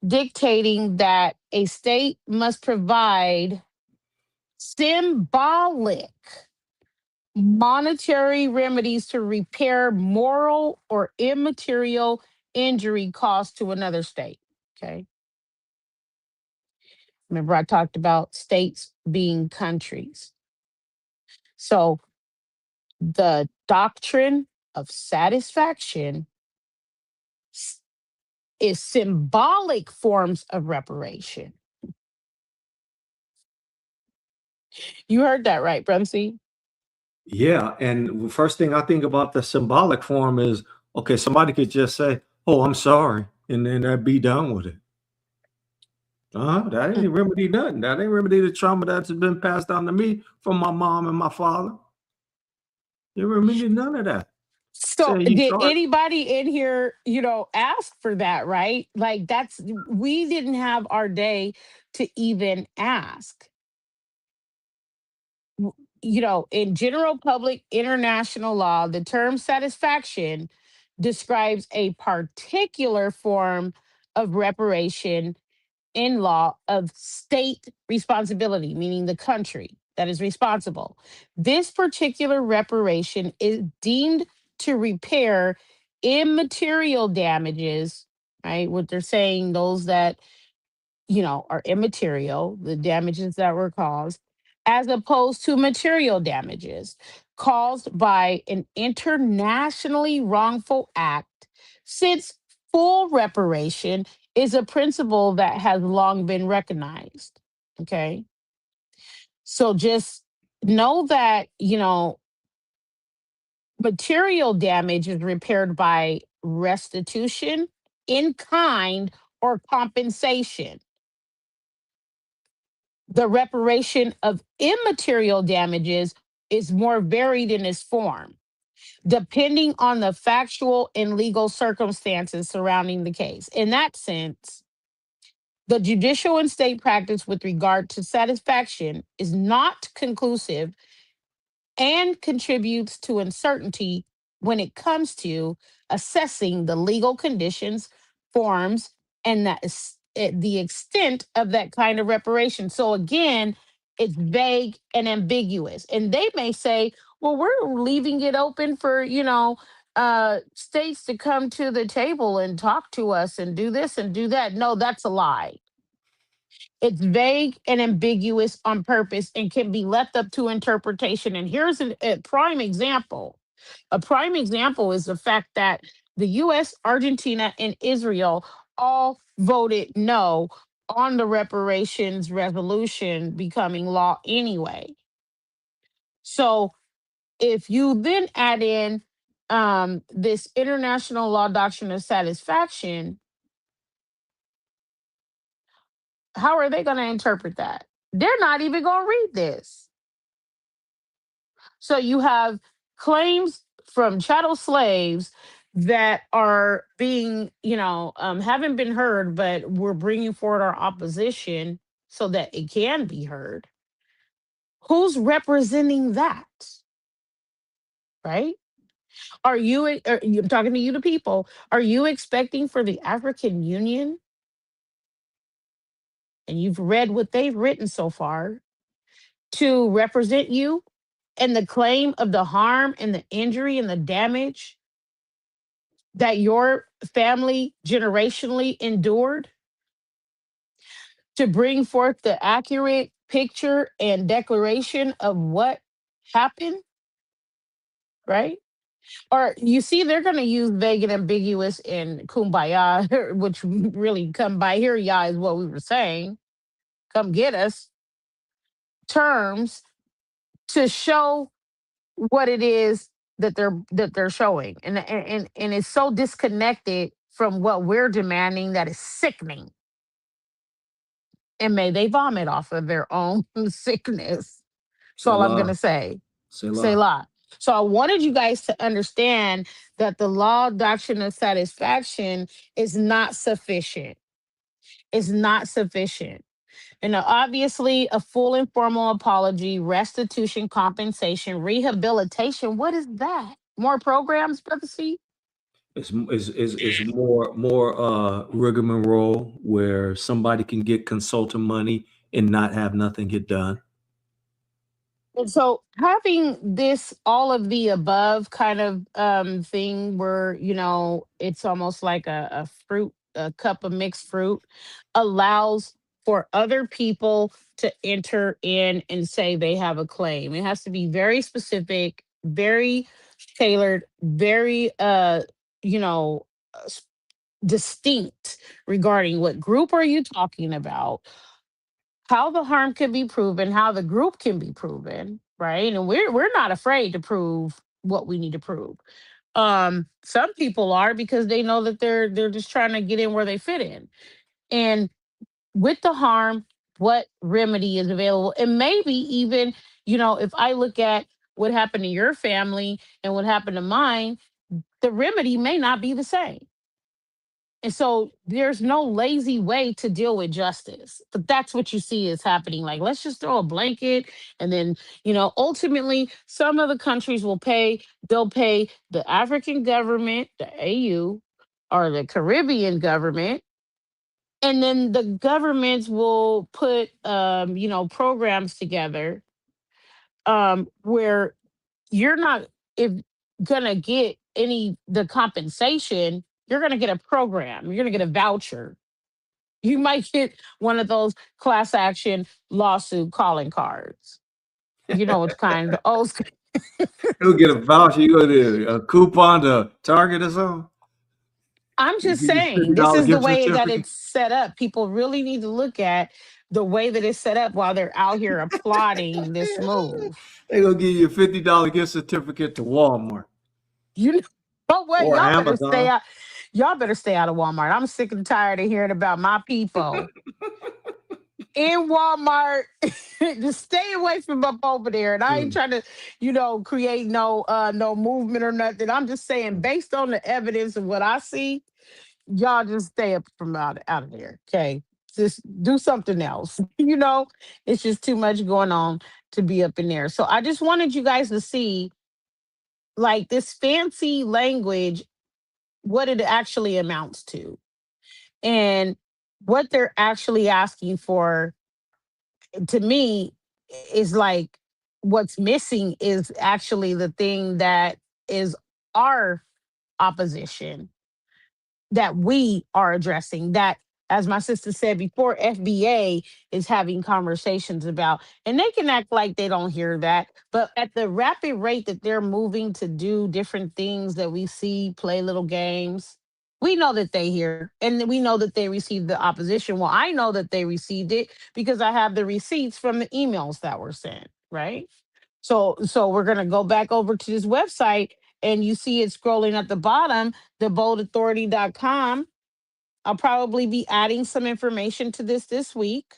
dictating that a state must provide symbolic monetary remedies to repair moral or immaterial injury caused to another state. Okay. Remember, I talked about states being countries. So the doctrine of satisfaction is symbolic forms of reparation. You heard that right, Brother C? Yeah, and the first thing I think about the symbolic form is, okay, somebody could just say, "Oh, I'm sorry," and then that'd be done with it. That ain't remedy nothing. That ain't remedy the trauma that's been passed down to me from my mom and my father. It remedy none of that. So Say you did sorry. anybody in here, ask for that, right? Like we didn't have our day to even ask. In general public international law, the term satisfaction describes a particular form of reparation in law of state responsibility, meaning the country that is responsible. This particular reparation is deemed to repair immaterial damages, right? What they're saying, those that are immaterial, the damages that were caused, as opposed to material damages caused by an internationally wrongful act, since full reparation is a principle that has long been recognized. Okay. So just know that, material damage is repaired by restitution, in kind, or compensation. The reparation of immaterial damages is more varied in its form, depending on the factual and legal circumstances surrounding the case. In that sense, the judicial and state practice with regard to satisfaction is not conclusive and contributes to uncertainty when it comes to assessing the legal conditions, forms, and the extent of that kind of reparation. So again, It's vague and ambiguous. And they may say, well, we're leaving it open for, states to come to the table and talk to us and do this and do that. No, that's a lie. It's vague and ambiguous on purpose and can be left up to interpretation. And here's a prime example. A prime example is the fact that the US, Argentina, and Israel all voted no on the reparations resolution becoming law anyway. So if you then add in this international law doctrine of satisfaction, how are they going to interpret that? They're not even going to read this. So you have claims from chattel slaves that are being, haven't been heard, but we're bringing forward our opposition so that it can be heard. Who's representing that? Right? I'm talking to you, the people, are you expecting for the African Union, and you've read what they've written so far, to represent you and the claim of the harm and the injury and the damage that your family generationally endured, to bring forth the accurate picture and declaration of what happened, right? Or you see, they're going to use vague and ambiguous in kumbaya, which really come by here, yeah, is what we were saying. Come get us terms to show what it is that they're showing, and it's so disconnected from what we're demanding that is sickening. And may they vomit off of their own sickness. That's all I'm Selah. gonna say. Say Selah. lot. So I wanted you guys to understand that the law doctrine of satisfaction is not sufficient. It's not sufficient. And obviously, a full and formal apology, restitution, compensation, rehabilitation. What is that? More programs, Brother C? It's more rigmarole where somebody can get consultant money and not have nothing get done. And so having this all of the above kind of thing where, it's almost like a fruit, a cup of mixed fruit, allows for other people to enter in and say they have a claim. It has to be very specific, very tailored, very you know, distinct regarding what group are you talking about, how the harm can be proven, how the group can be proven, right? And we're not afraid to prove what we need to prove. Some people are, because they know that they're just trying to get in where they fit in. And with the harm, what remedy is available? And maybe even, if I look at what happened to your family and what happened to mine, the remedy may not be the same. And so there's no lazy way to deal with justice. But that's what you see is happening. Like, let's just throw a blanket. And then, ultimately, some of the countries they'll pay the African government, the AU, or the Caribbean government. And then the governments will put, programs together where you're not if gonna get the compensation. You're gonna get a program. You're gonna get a voucher. You might get one of those class action lawsuit calling cards. You know what kind of old school. You'll get a voucher. You go to a coupon to Target or something. I'm You just get your saying, this $50 is the gift way that certificate. it's set up. People really need to look at the way that it's set up while they're out here applauding this move. They gonna give you a $50 gift certificate to Walmart You know what? or Y'all better stay Amazon. out. Y'all better stay out of Walmart. I'm sick and tired of hearing about my people in Walmart. Just stay away from up over there. And I ain't trying to, create no movement or nothing. I'm just saying, based on the evidence of what I see, y'all just stay up from out of there. Okay. Just do something else. It's just too much going on to be up in there. So I just wanted you guys to see, like, this fancy language, what it actually amounts to, and what they're actually asking for. To me, is like what's missing is actually the thing that is our opposition that we are addressing, that, as my sister said before, FBA is having conversations about, and they can act like they don't hear that, but at the rapid rate that they're moving to do different things that we see, play little games, we know that they hear, and we know that they received the opposition. Well, I know that they received it because I have the receipts from the emails that were sent, right? So we're gonna go back over to this website, and you see it scrolling at the bottom, theboldauthority.com. I'll probably be adding some information to this week.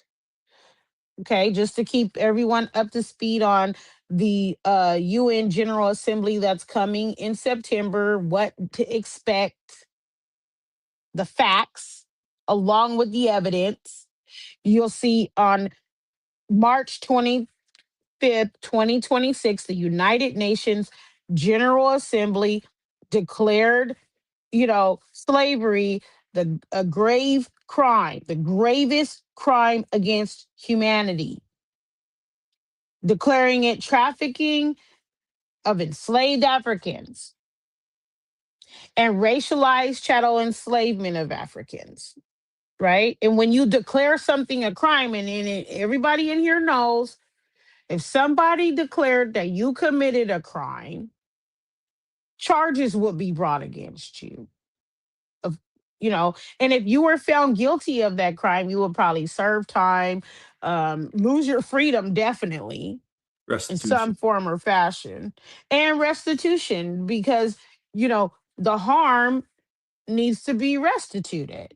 Okay, just to keep everyone up to speed on the UN General Assembly that's coming in September, what to expect, the facts, along with the evidence. You'll see on March 25th, 2026, the United Nations General Assembly declared, slavery a grave crime, the gravest crime against humanity, declaring it trafficking of enslaved Africans and racialized chattel enslavement of Africans. Right. And when you declare something a crime, and everybody in here knows, if somebody declared that you committed a crime, charges would be brought against you. Of and if you were found guilty of that crime, you would probably serve time, lose your freedom, definitely, in some Restitution. form or fashion, and restitution, because the harm needs to be restituted.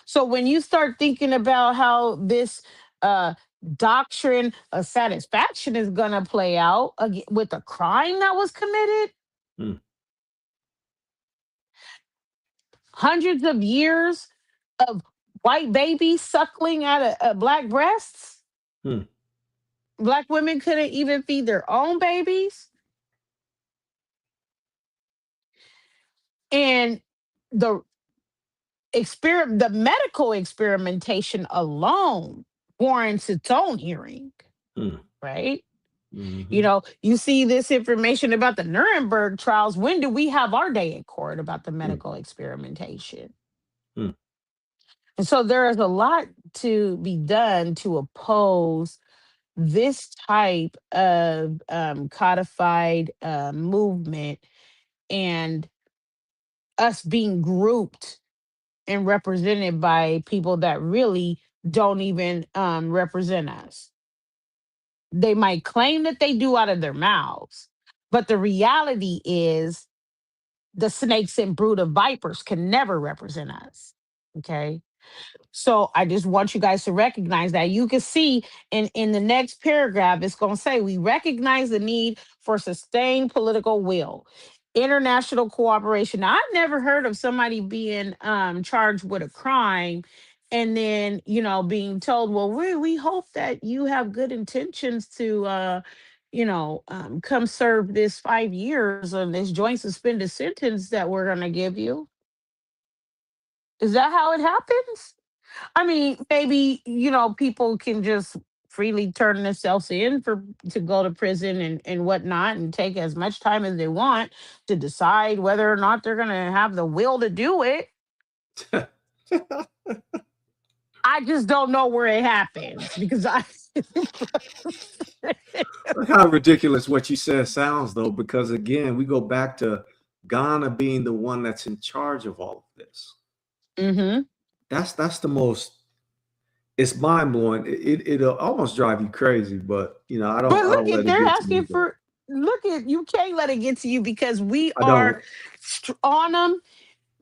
So when you start thinking about how this uh doctrine of satisfaction is going to play out with a crime that was committed Hmm. hundreds of years of white babies suckling at a black breasts. Hmm. Black women couldn't even feed their own babies. And the the medical experimentation alone warrants its own hearing, Hmm. right? Mm-hmm. You see this information about the Nuremberg trials. When do we have our day in court about the Hmm. medical experimentation? Hmm. And so there is a lot to be done to oppose this type of codified movement, and us being grouped and represented by people that really don't even represent us. They might claim that they do out of their mouths, but the reality is the snakes and brood of vipers can never represent us. Okay. So I just want you guys to recognize that. You can see in the next paragraph, it's going to say, we recognize the need for sustained political will, international cooperation. Now, I've never heard of somebody being charged with a crime and then, being told, well, we hope that you have good intentions to, come serve this 5 years on this joint suspended sentence that we're going to give you. Is that how it happens? I mean, maybe, people can just freely turn themselves in to go to prison and whatnot, and take as much time as they want to decide whether or not they're gonna have the will to do it. I just don't know where it happens because I Look how ridiculous what you said sounds, though, because again, we go back to Ghana being the one that's in charge of all of this. hmm That's the most. It's mind blowing. It'll almost drive you crazy, but But I look don't at, let it they're get to me. asking for, look at, you can't let it get to you because we I are don't. on them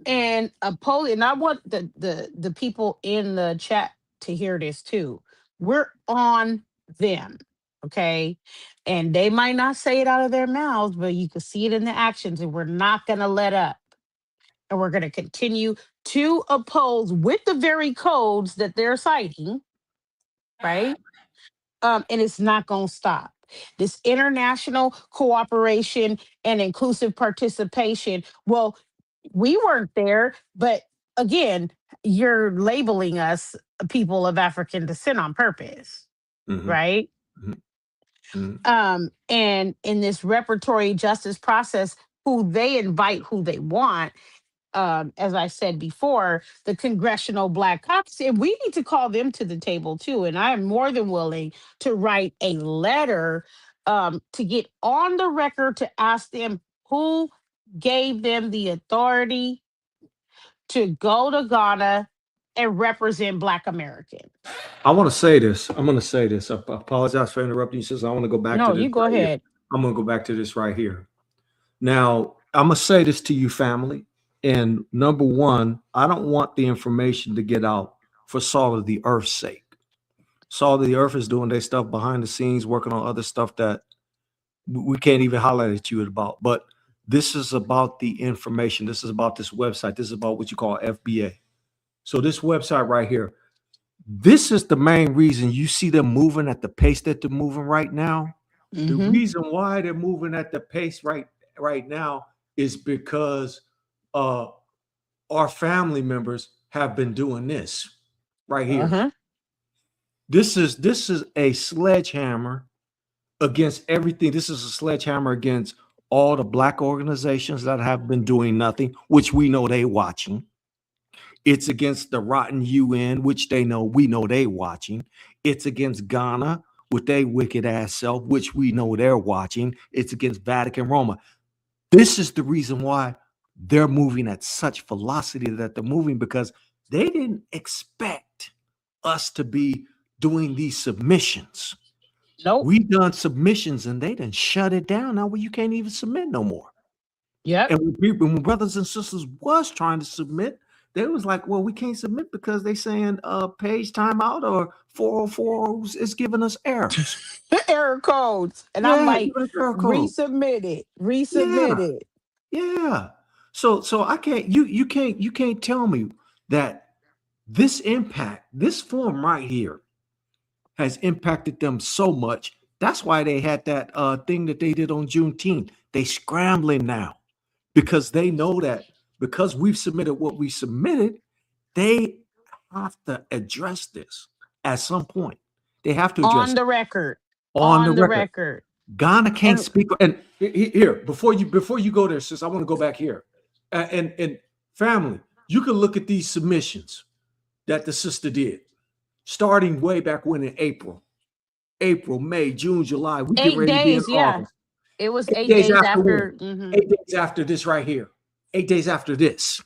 and oppose. And I want the people in the chat to hear this too. We're on them, okay? And they might not say it out of their mouths, but you can see it in the actions, and we're not going to let up. And we're going to continue to oppose with the very codes that they're citing, right? And it's not going to stop. This international cooperation and inclusive participation. Well, we weren't there, but again, you're labeling us people of African descent on purpose, Mhm. right? And in this reparatory justice process, who they invite, who they want, as I said before, the Congressional Black Caucus, and we need to call them to the table too. And I am more than willing to write a letter to get on the record to ask them who gave them the authority to go to Ghana and represent Black Americans. I want to say this. I'm going to say this. I apologize for interrupting you, sis. I want to go back No, to this. you go right here. ahead. I'm going to go back to this right here. Now, I'm going to say this to you, family. And number one, I don't want the information to get out for Salt of the Earth's sake. Salt of the Earth is doing their stuff behind the scenes, working on other stuff that we can't even highlight it to you about. But this is about the information. This is about this website. This is about what you call FBA. So this website right here, this is the main reason you see them moving at the pace that they're moving right now. The reason why they're moving at the pace right now is because our family members have been doing this right here. This is a sledgehammer against everything. This is a sledgehammer against all the Black organizations that have been doing nothing, which we know they watching. It's against the rotten UN, which we know they watching. It's against Ghana with their wicked ass self, which we know they're watching. It's against Vatican Roma. This is the reason why they're moving at such velocity that they're moving, because they didn't expect us to be doing these submissions. Nope. We done submissions and they done shut it down. Now you can't even submit no more. Yep. And when brothers and sisters was trying to submit, they was like, well, we can't submit because they saying page timeout or 404 is giving us errors. Error codes. And I'm like, resubmit it. Yeah. So I can't, you can't tell me that this form right here has impacted them so much. That's why they had that thing that they did on Juneteenth. They scrambling now because they know that because we've submitted what we submitted, they have to address this at some point. They have to address on the record. On the record. Ghana can't speak. And here, before you go there, sis, I want to go back here. And family, you can look at these submissions that the sister did, starting way back when in April, May, June, July. We get ready to be in August. It was 8 days after. 8 days after this right here. 8 days after this.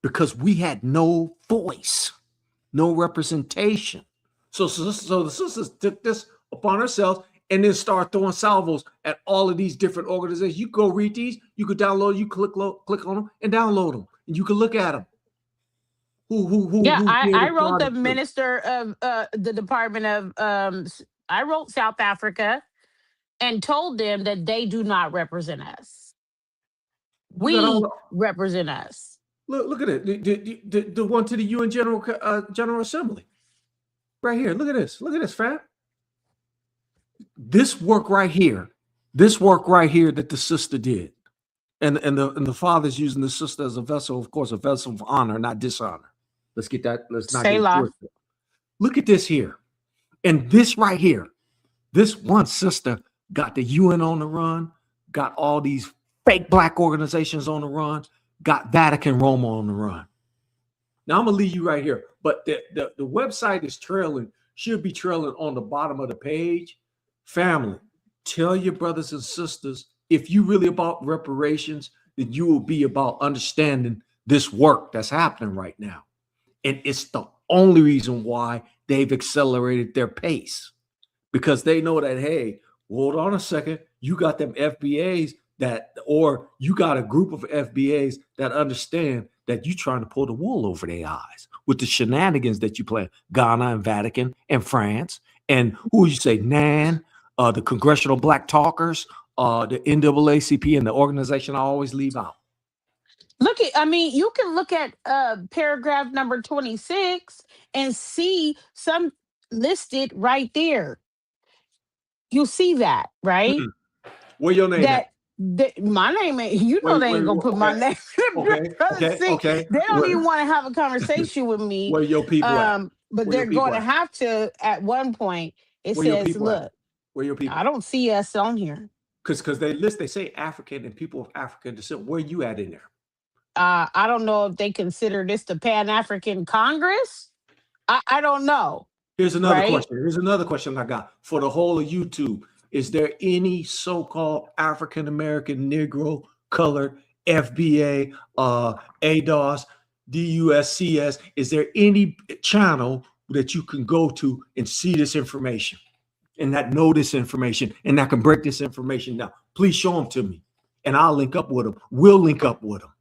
Because we had no voice, no representation. So the sisters took this upon ourselves and then start throwing salvos at all of these different organizations. You go read these, you could download, you click on them and download them, and you can look at them. I wrote the minister of the Department of I wrote South Africa and told them that they do not represent us. We represent us. Look at it. The one to the UN General Assembly. Right here. Look at this, fam. This work right here that the sister did. And the father's using the sister as a vessel, of course, a vessel of honor, not dishonor. Let's get that. Let's not get it. Look at this here. And this right here. This one sister got the UN on the run, got all these fake Black organizations on the run, got Vatican Roma on the run. Now I'm gonna leave you right here, but the website is should be trailing on the bottom of the page. Family, tell your brothers and sisters, if you really about reparations, then you will be about understanding this work that's happening right now. And it's the only reason why they've accelerated their pace, because they know that, hey, hold on a second, you got them FBAs or you got a group of FBAs that understand that you're trying to pull the wool over their eyes with the shenanigans that you play, Ghana and Vatican and France. And who you say, NAN, the Congressional Black Talkers, the NAACP, and the organization I always leave out. You can look at paragraph number 26 and see some listed right there. You see that, right? Mm-hmm. Where your name at? My name ain't, they ain't gonna put my name. Okay. They don't even want to have a conversation with me. Where your people at? But Where your they're going people to at? have to at one point. It Where your says, people at? look, Where your I people? don't see us on here. Because they say African and people of African descent. Where you at in there? I don't know if they consider this the Pan African Congress. I don't know. Here's another Right? question. Here's another question I got for the whole of YouTube. Is there any so-called African American, Negro, colored, FBA, ADOS, DUSCS? Is there any channel that you can go to and see this information and that know this information and that can break this information down? Please show them to me, and I'll link up with them. We'll link up with them.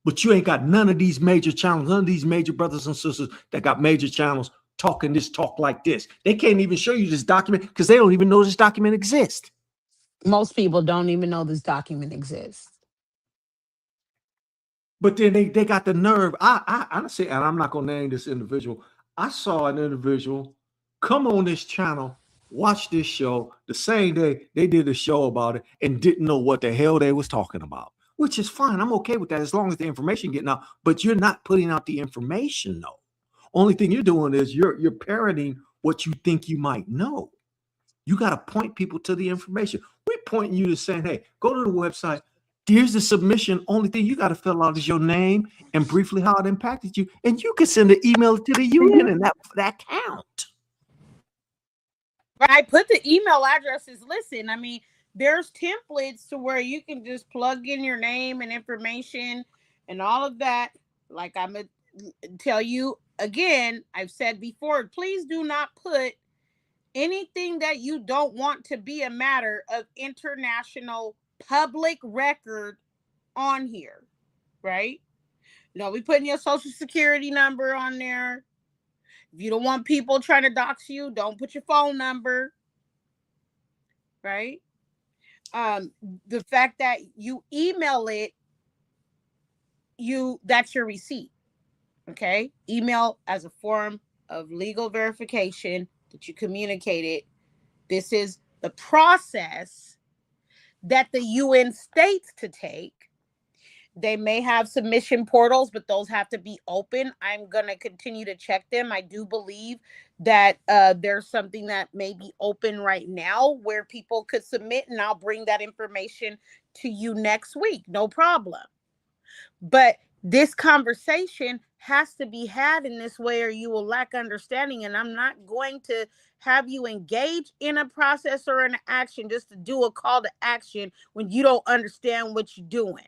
But you ain't got none of these major channels, none of these major brothers and sisters that got major channels talking this talk like this. They can't even show you this document because they don't even know this document exists. Most people don't even know this document exists. But then they got the nerve. I honestly, and I'm not gonna name this individual. I saw an individual come on this channel, watch this show the same day they did a show about it and didn't know what the hell they was talking about. Which is fine. I'm okay with that as long as the information getting out. But you're not putting out the information, though. Only thing you're doing is you're parroting what you think you might know. You got to point people to the information. We're pointing you to saying, hey, go to the website. Here's the submission. Only thing you got to fill out is your name and briefly how it impacted you. And you can send an email to the union and that count. Right. Put the email addresses. Listen, I mean, there's templates to where you can just plug in your name and information and all of that. Like I'm going to tell you again, I've said before, please do not put anything that you don't want to be a matter of international public record on here, right? No, we putting your social security number on there. If you don't want people trying to dox you, don't put your phone number, right? The fact that you email it, that's your receipt, okay? Email as a form of legal verification that you communicated. This is the process that the UN states to take. They may have submission portals, but those have to be open. I'm going to continue to check them. I do believe that there's something that may be open right now where people could submit, and I'll bring that information to you next week. No problem. But this conversation has to be had in this way or you will lack understanding. And I'm not going to have you engage in a process or an action just to do a call to action when you don't understand what you're doing.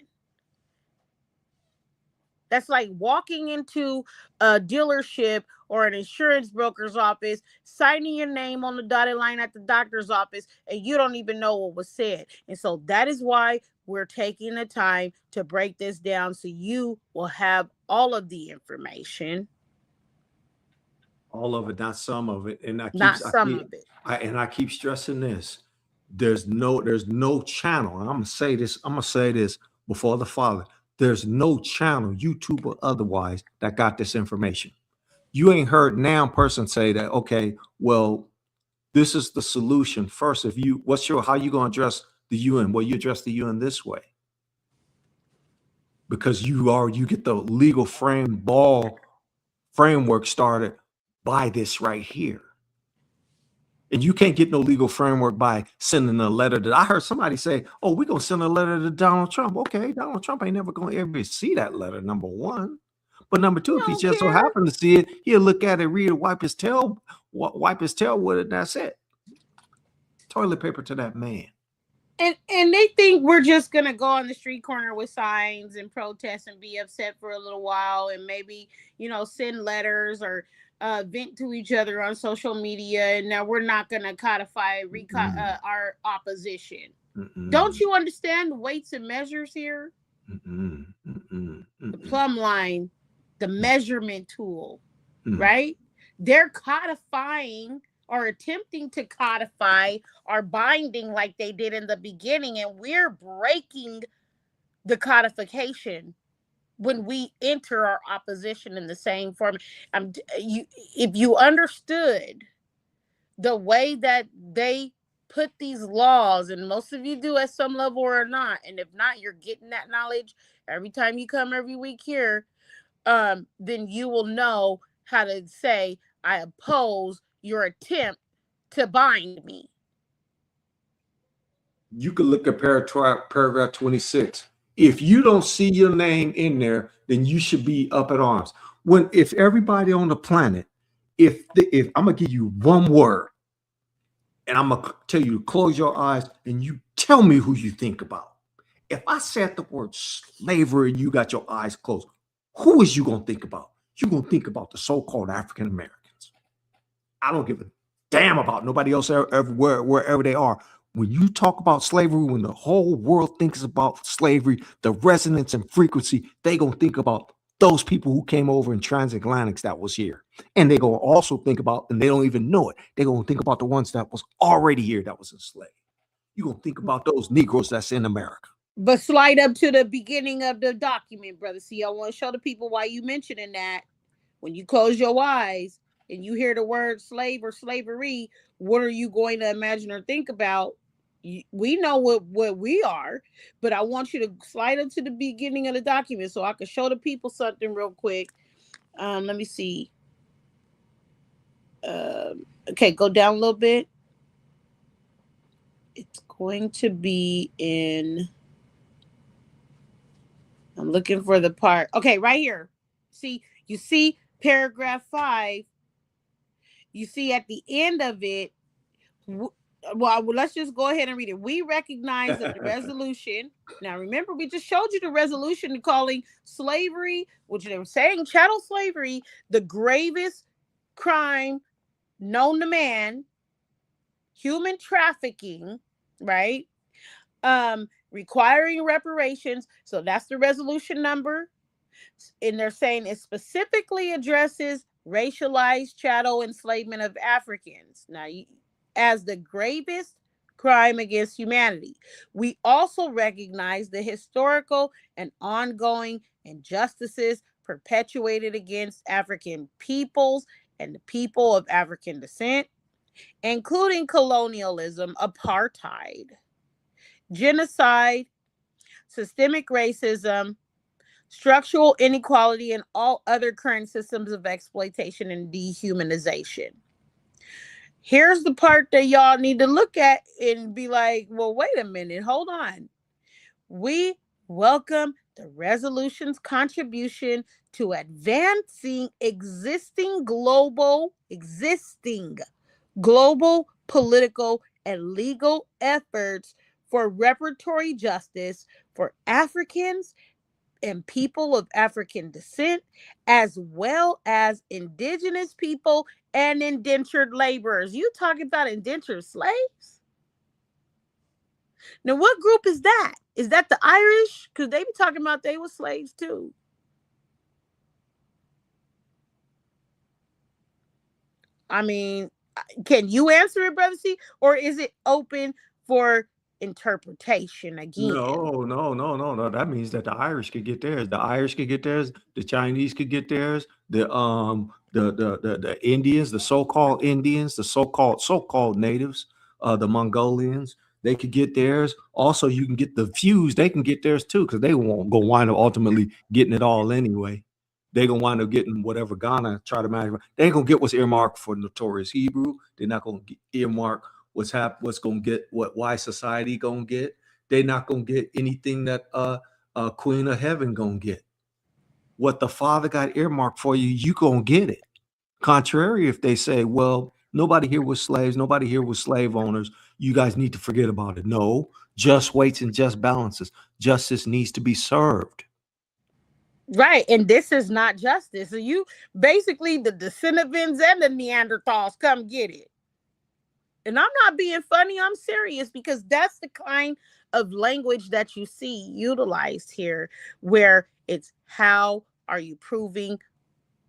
That's like walking into a dealership or an insurance broker's office, signing your name on the dotted line at the doctor's office, and you don't even know what was said. And so that is why we're taking the time to break this down so you will have all of the information. All of it, not some of it. And Not some of it. I keep stressing this. There's no channel. And I'm gonna say this before the Father. There's no channel, YouTube or otherwise, that got this information. You ain't heard now person say that, okay, well, this is the solution. First, how you gonna address the UN? Well, you address the UN this way. Because you get the legal framework started by this right here. And you can't get no legal framework by sending a letter that I heard somebody say, oh, we're going to send a letter to Donald Trump. Okay, Donald Trump ain't never going to ever see that letter, number one. But number two, if he just so happened to see it, he'll look at it, read it, wipe his tail with it, and that's it. Toilet paper to that man. And they think we're just going to go on the street corner with signs and protest and be upset for a little while and maybe, send letters or vent to each other on social media. And now we're not going to codify our opposition. Don't you understand the weights and measures here? The plumb line, the measurement tool, right? They're codifying or attempting to codify our binding like they did in the beginning, and we're breaking the codification when we enter our opposition in the same form. If you understood the way that they put these laws, and most of you do at some level or not, and if not, you're getting that knowledge every time you come every week here, then you will know how to say, I oppose your attempt to bind me. You could look at paragraph 26. If you don't see your name in there, then you should be up at arms. If everybody on the planet, if I'm gonna give you one word, and I'm gonna tell you to close your eyes and you tell me who you think about. If I said the word slavery and you got your eyes closed, who is you gonna think about? You're gonna think about the so-called African Americans. I don't give a damn about nobody else everywhere, wherever they are. When you talk about slavery, when the whole world thinks about slavery, the resonance and frequency, they gonna think about those people who came over in transatlantics that was here. And they gonna also think about, and they don't even know it, they gonna think about the ones that was already here that was enslaved. You gonna think about those Negroes that's in America. But slide up to the beginning of the document, brother. See, I want to show the people why you mentioning that. When you close your eyes and you hear the word slave or slavery, what are you going to imagine or think about? We know what we are, but I want you to slide up to the beginning of the document so I can show the people something real quick. Let me see. Okay, go down a little bit. It's going to be in... I'm looking for the part. Okay, right here. See, you see paragraph 5. You see at the end of it. Well, let's just go ahead and read it. We recognize that the resolution. Now, remember, we just showed you the resolution calling slavery, which they were saying chattel slavery, the gravest crime known to man, human trafficking, right? Requiring reparations. So that's the resolution number. And they're saying it specifically addresses racialized chattel enslavement of Africans. Now, as the gravest crime against humanity. We also recognize the historical and ongoing injustices perpetuated against African peoples and the people of African descent, including colonialism, apartheid, genocide, systemic racism, structural inequality, and all other current systems of exploitation and dehumanization. Here's the part that y'all need to look at and be like, well, wait a minute, hold on. We welcome the resolution's contribution to advancing existing global political and legal efforts for reparatory justice for Africans and people of African descent, as well as indigenous people and indentured laborers. You talking about indentured slaves? Now, what group is that? Is that the Irish? Because they be talking about they were slaves too. I mean, can you answer it, Brother C? Or is it open for interpretation again? No. That means that the Irish could get theirs. The Irish could get theirs. The Chinese could get theirs. The Indians, the so-called Indians, the so-called natives, the Mongolians, they could get theirs. Also, you can get the fews. They can get theirs too, because they won't go wind up ultimately getting it all anyway. They're gonna wind up getting whatever Ghana try to manage. They ain't gonna get what's earmarked for Notorious Hebrew. They're not gonna earmark what's gonna get what Wise Society gonna get. They're not gonna get anything that Queen of Heaven gonna get. What the Father got earmarked for you, you gonna get it. Contrary, if they say, well, nobody here was slaves, nobody here was slave owners, you guys need to forget about it. No, just weights and just balances. Justice needs to be served. Right, and this is not justice. So you basically the Descendants and the Neanderthals come get it. And I'm not being funny, I'm serious, because that's the kind of language that you see utilized here, where it's how are you proving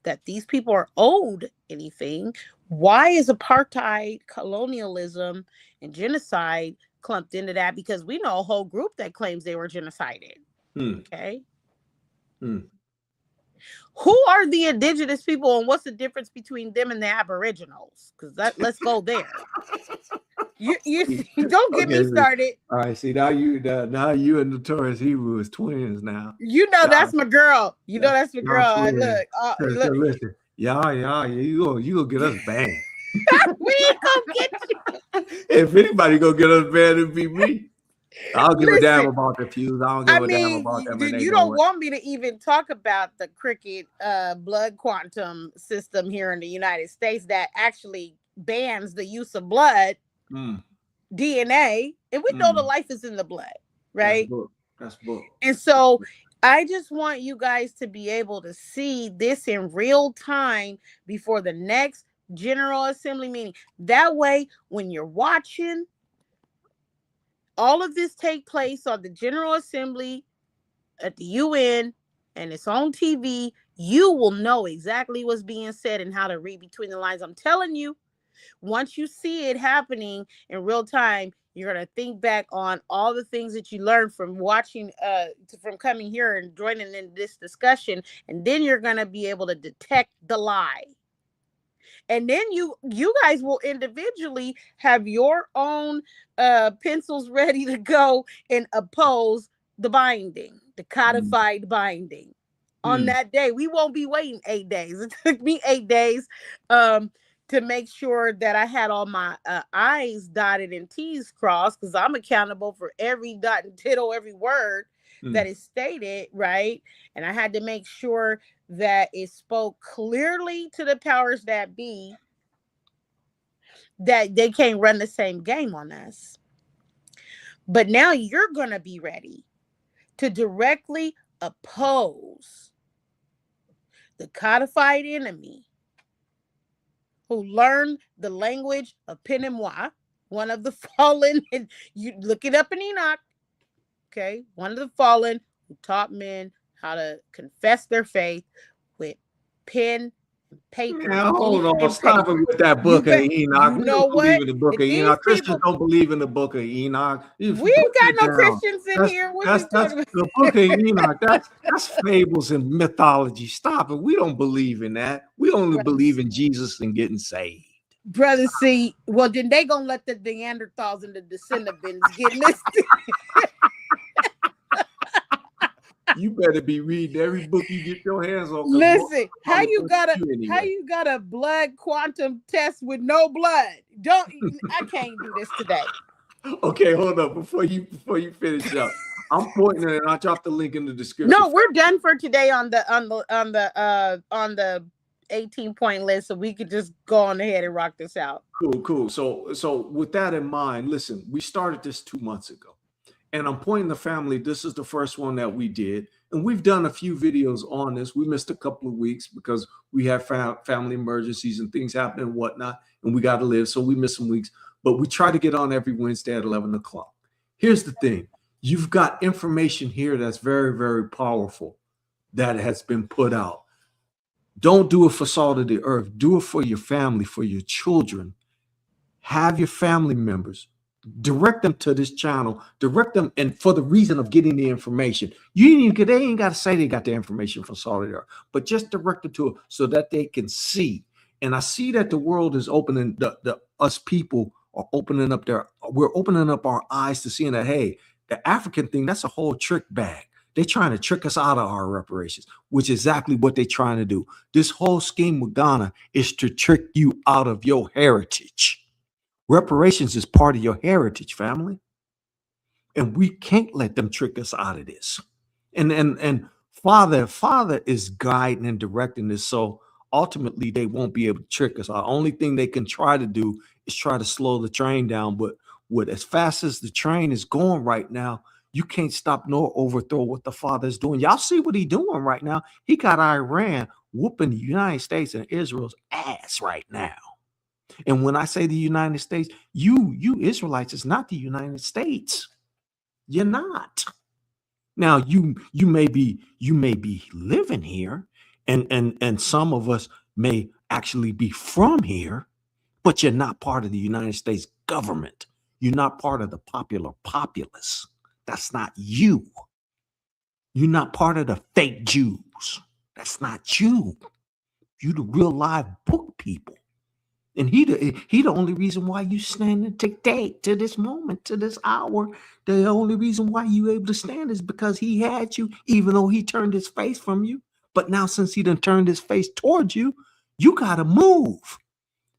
that these people are owed anything? Why is apartheid, colonialism, and genocide clumped into that? Because we know a whole group that claims they were genocided. Okay. Who are the indigenous people, and what's the difference between them and the Aboriginals? Because let's go there. You don't get me started. All right, see now you and Notorious Hebrew is twins now. You know that's my girl. You know that's my girl. Look. Listen, Yeah, you gonna get us banned. We ain't gonna get you. If anybody gonna get us banned, it'd be me. I don't give a damn Listen, about the views. I don't I give a damn mean, about them and they you don't doing. want me to even talk about the cricket blood quantum system here in the United States that actually bans the use of blood, Mm, DNA, and we know the mm. life is in the blood, That's right? book. That's book. And so I just want you guys to be able to see this in real time before the next General Assembly meeting. That way, when you're watching all of this take place on the General Assembly at the UN and it's on TV, you will know exactly what's being said and how to read between the lines. I'm telling you, once you see it happening in real time, you're going to think back on all the things that you learned from watching, from coming here and joining in this discussion. And then you're going to be able to detect the lie. And then you guys will individually have your own pencils ready to go and oppose the binding, the Mm, codified binding. On mm, that day, we won't be waiting 8 days. It took me 8 days um, to make sure that I had all my I's dotted and T's crossed, because I'm accountable for every dot and tittle, every word that mm. is stated, right? And I had to make sure that it spoke clearly to the powers that be that they can't run the same game on us. But now you're going to be ready to directly oppose the codified enemy who learned the language of pen and moi, one of the fallen, and you look it up in Enoch, okay? One of the fallen who taught men how to confess their faith with pen and paper, Man, hold ink on. and Stop it paper. with that You book of bet. Enoch. You We know don't believe what? in the book of These Enoch. Christians people, don't believe in the book of Enoch. You we put ain't got that no down. Christians in That's here. What that's you that's talking about? the book of Enoch. That's fables and mythology. Stop it. We don't believe in that. We only believe Brothers, in Jesus and getting saved. brothers, see, well, then they gonna let the Neanderthals and the Descendants get in this. You better be reading every book you get your hands on, because most Listen, of them probably think you how anyway. you got a blood quantum test with no blood? Don't I can't do this today. Okay, hold up. Before you finish up, I'm pointing it and I'll drop the link in the description. No, we're done for today on the 18-point list, so we could just go on ahead and rock this out. Cool. So with that in mind, listen, we started this 2 months ago. And I'm pointing the family. This is the first one that we did. And we've done a few videos on this. We missed a couple of weeks because we had family emergencies and things happen and whatnot. And we got to live. So we missed some weeks. But we try to get on every Wednesday at 11 o'clock. Here's the thing. You've got information here that's very, very powerful that has been put out. Don't do it for salt of the earth. Do it for your family, for your children. Have your family members direct them to this channel, direct them, and for the reason of getting the information. They ain't got to say they got the information from Solid Earth, but just direct it to them so that they can see. And I see that the world is opening, the us people are opening up we're opening up our eyes to seeing that, hey, the African thing, that's a whole trick bag. They're trying to trick us out of our reparations, which is exactly what they're trying to do. This whole scheme with Ghana is to trick you out of your heritage. Reparations is part of your heritage, family. And we can't let them trick us out of this. And Father is guiding and directing this. So ultimately they won't be able to trick us. Our only thing they can try to do is try to slow the train down. But with as fast as the train is going right now, you can't stop nor overthrow what the Father is doing. Y'all see what he's doing right now. He got Iran whooping the United States and Israel's ass right now. And when I say the United States, you Israelites is not the United States. You're not. Now you may be living here, and some of us may actually be from here, but you're not part of the United States government. You're not part of the popular populace. That's not you. You're not part of the fake Jews. That's not you. You the real live book people. And he the only reason why you standing today, to this moment, to this hour. The only reason why you able to stand is because he had you, even though he turned his face from you. But now since he done turned his face towards you, You got to move.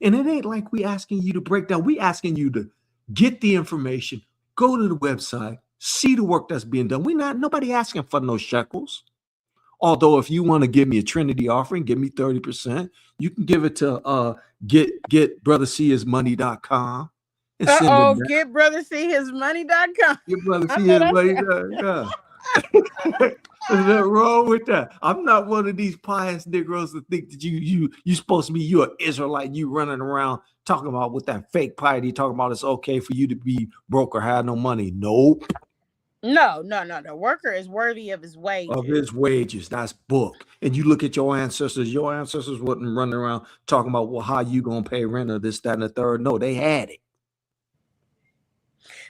And it ain't like we asking you to break down. We asking you to get the information, go to the website, see the work that's being done. We not nobody asking for no shekels. Although if you want to give me a Trinity offering, give me 30%. You can give it to get brotherseehismoney.com and send it Uh-oh, back. get brother see his money.com. Get brother I see know his that's money. right. Yeah. There's nothing wrong with that. I'm not one of these pious Negroes that think that you supposed to be you an Israelite. You running around talking about with that fake piety, talking about it's okay for you to be broke or have no money. Nope. No. The worker is worthy of his Of wages. his wages. That's book. And you look at your ancestors. Your ancestors wasn't running around talking about well how you gonna pay rent or this, that, and the third. No, they had it.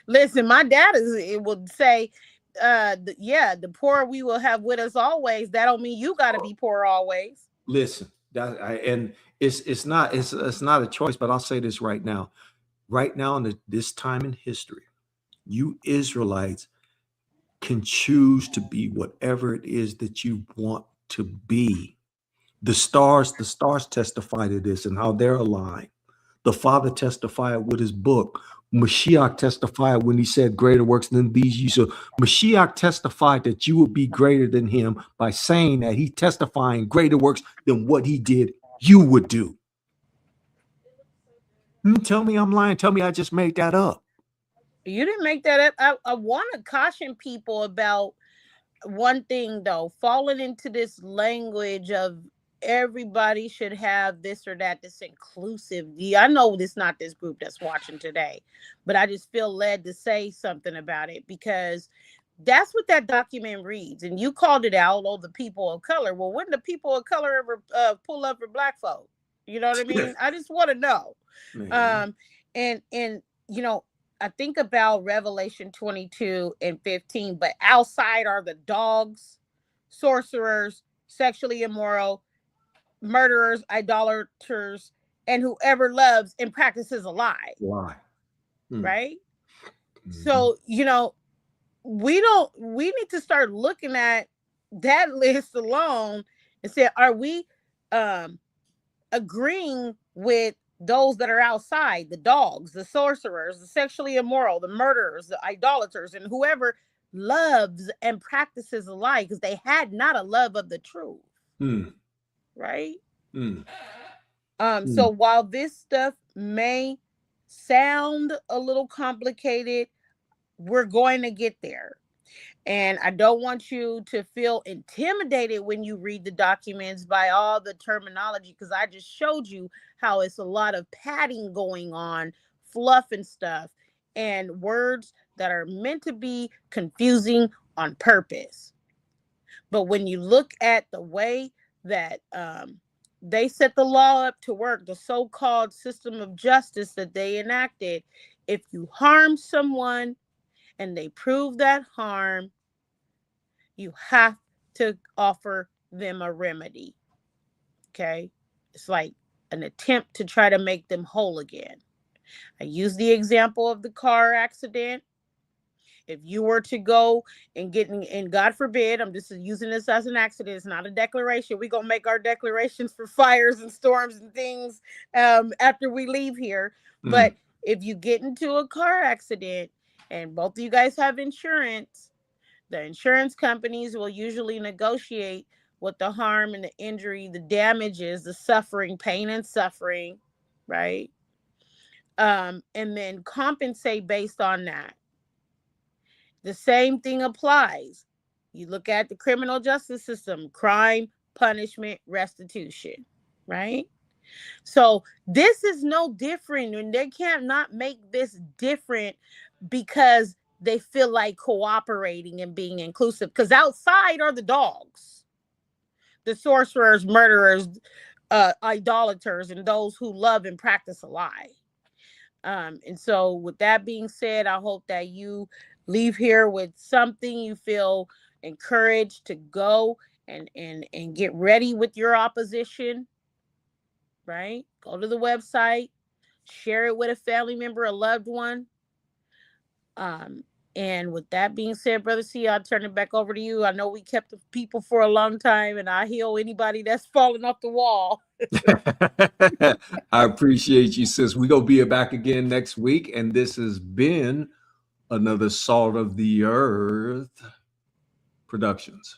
Listen, my dad it would say, the poor we will have with us always. That don't mean you got to be poor always. Listen, and it's not a choice. But I'll say this right now. Right now in this time in history, you Israelites can choose to be whatever it is that you want to be. The stars testify to this and how they're aligned. The Father testified with his book. Mashiach testified when he said, greater works than these you. So Mashiach testified that you would be greater than him by saying that he testifying greater works than what he did, you would do. Tell me I'm lying. Tell me I just made that up. You didn't make that up. I want to caution people about one thing though, falling into this language of everybody should have this or that, this inclusive. Yeah, I know this not this group that's watching today, but I just feel led to say something about it because that's what that document reads. And you called it out, oh, the people of color. Well, when the people of color ever pull up for black folk? You know what I mean? I just want to know. Man. Um, and you know, I think about Revelation 22 and 15, but outside are the dogs, sorcerers, sexually immoral, murderers, idolaters, and whoever loves and practices a lie, Why? Hmm. right? Mhm. So, we need to start looking at that list alone and say, are we um agreeing with those that are outside, the dogs, the sorcerers, the sexually immoral, the murderers, the idolaters, and whoever loves and practices a lie because they had not a love of the truth, Hmm. right? Hmm. So Hmm. while this stuff may sound a little complicated, we're going to get there. And I don't want you to feel intimidated when you read the documents by all the terminology, because I just showed you how it's a lot of padding going on, fluff and stuff, and words that are meant to be confusing on purpose. But when you look at the way that they set the law up to work, the so called system of justice that they enacted, if you harm someone and they prove that harm, you have to offer them a remedy. Okay. It's like an attempt to try to make them whole again. I use the example of the car accident. If you were to go and and God forbid, I'm just using this as an accident, it's not a declaration. We're going to make our declarations for fires and storms and things after we leave here. Hmm. But if you get into a car accident and both of you guys have insurance, the insurance companies will usually negotiate what the harm and the injury, the damages, the suffering, pain and suffering, right? And then compensate based on that. The same thing applies. You look at the criminal justice system, crime, punishment, restitution, right? So this is no different, and they can't not make this different because they feel like cooperating and being inclusive. Because outside are the dogs, the sorcerers, murderers, idolaters, and those who love and practice a lie. And so, with that being said, I hope that you leave here with something you feel encouraged to go and get ready with your opposition. Right? Go to the website, share it with a family member, a loved one. Um, And with that being said, Brother C, I'll turn it back over to you. I know we kept the people for a long time, and I heal anybody that's falling off the wall. I appreciate you, sis. We're going to be back again next week. And this has been another Salt of the Earth Productions.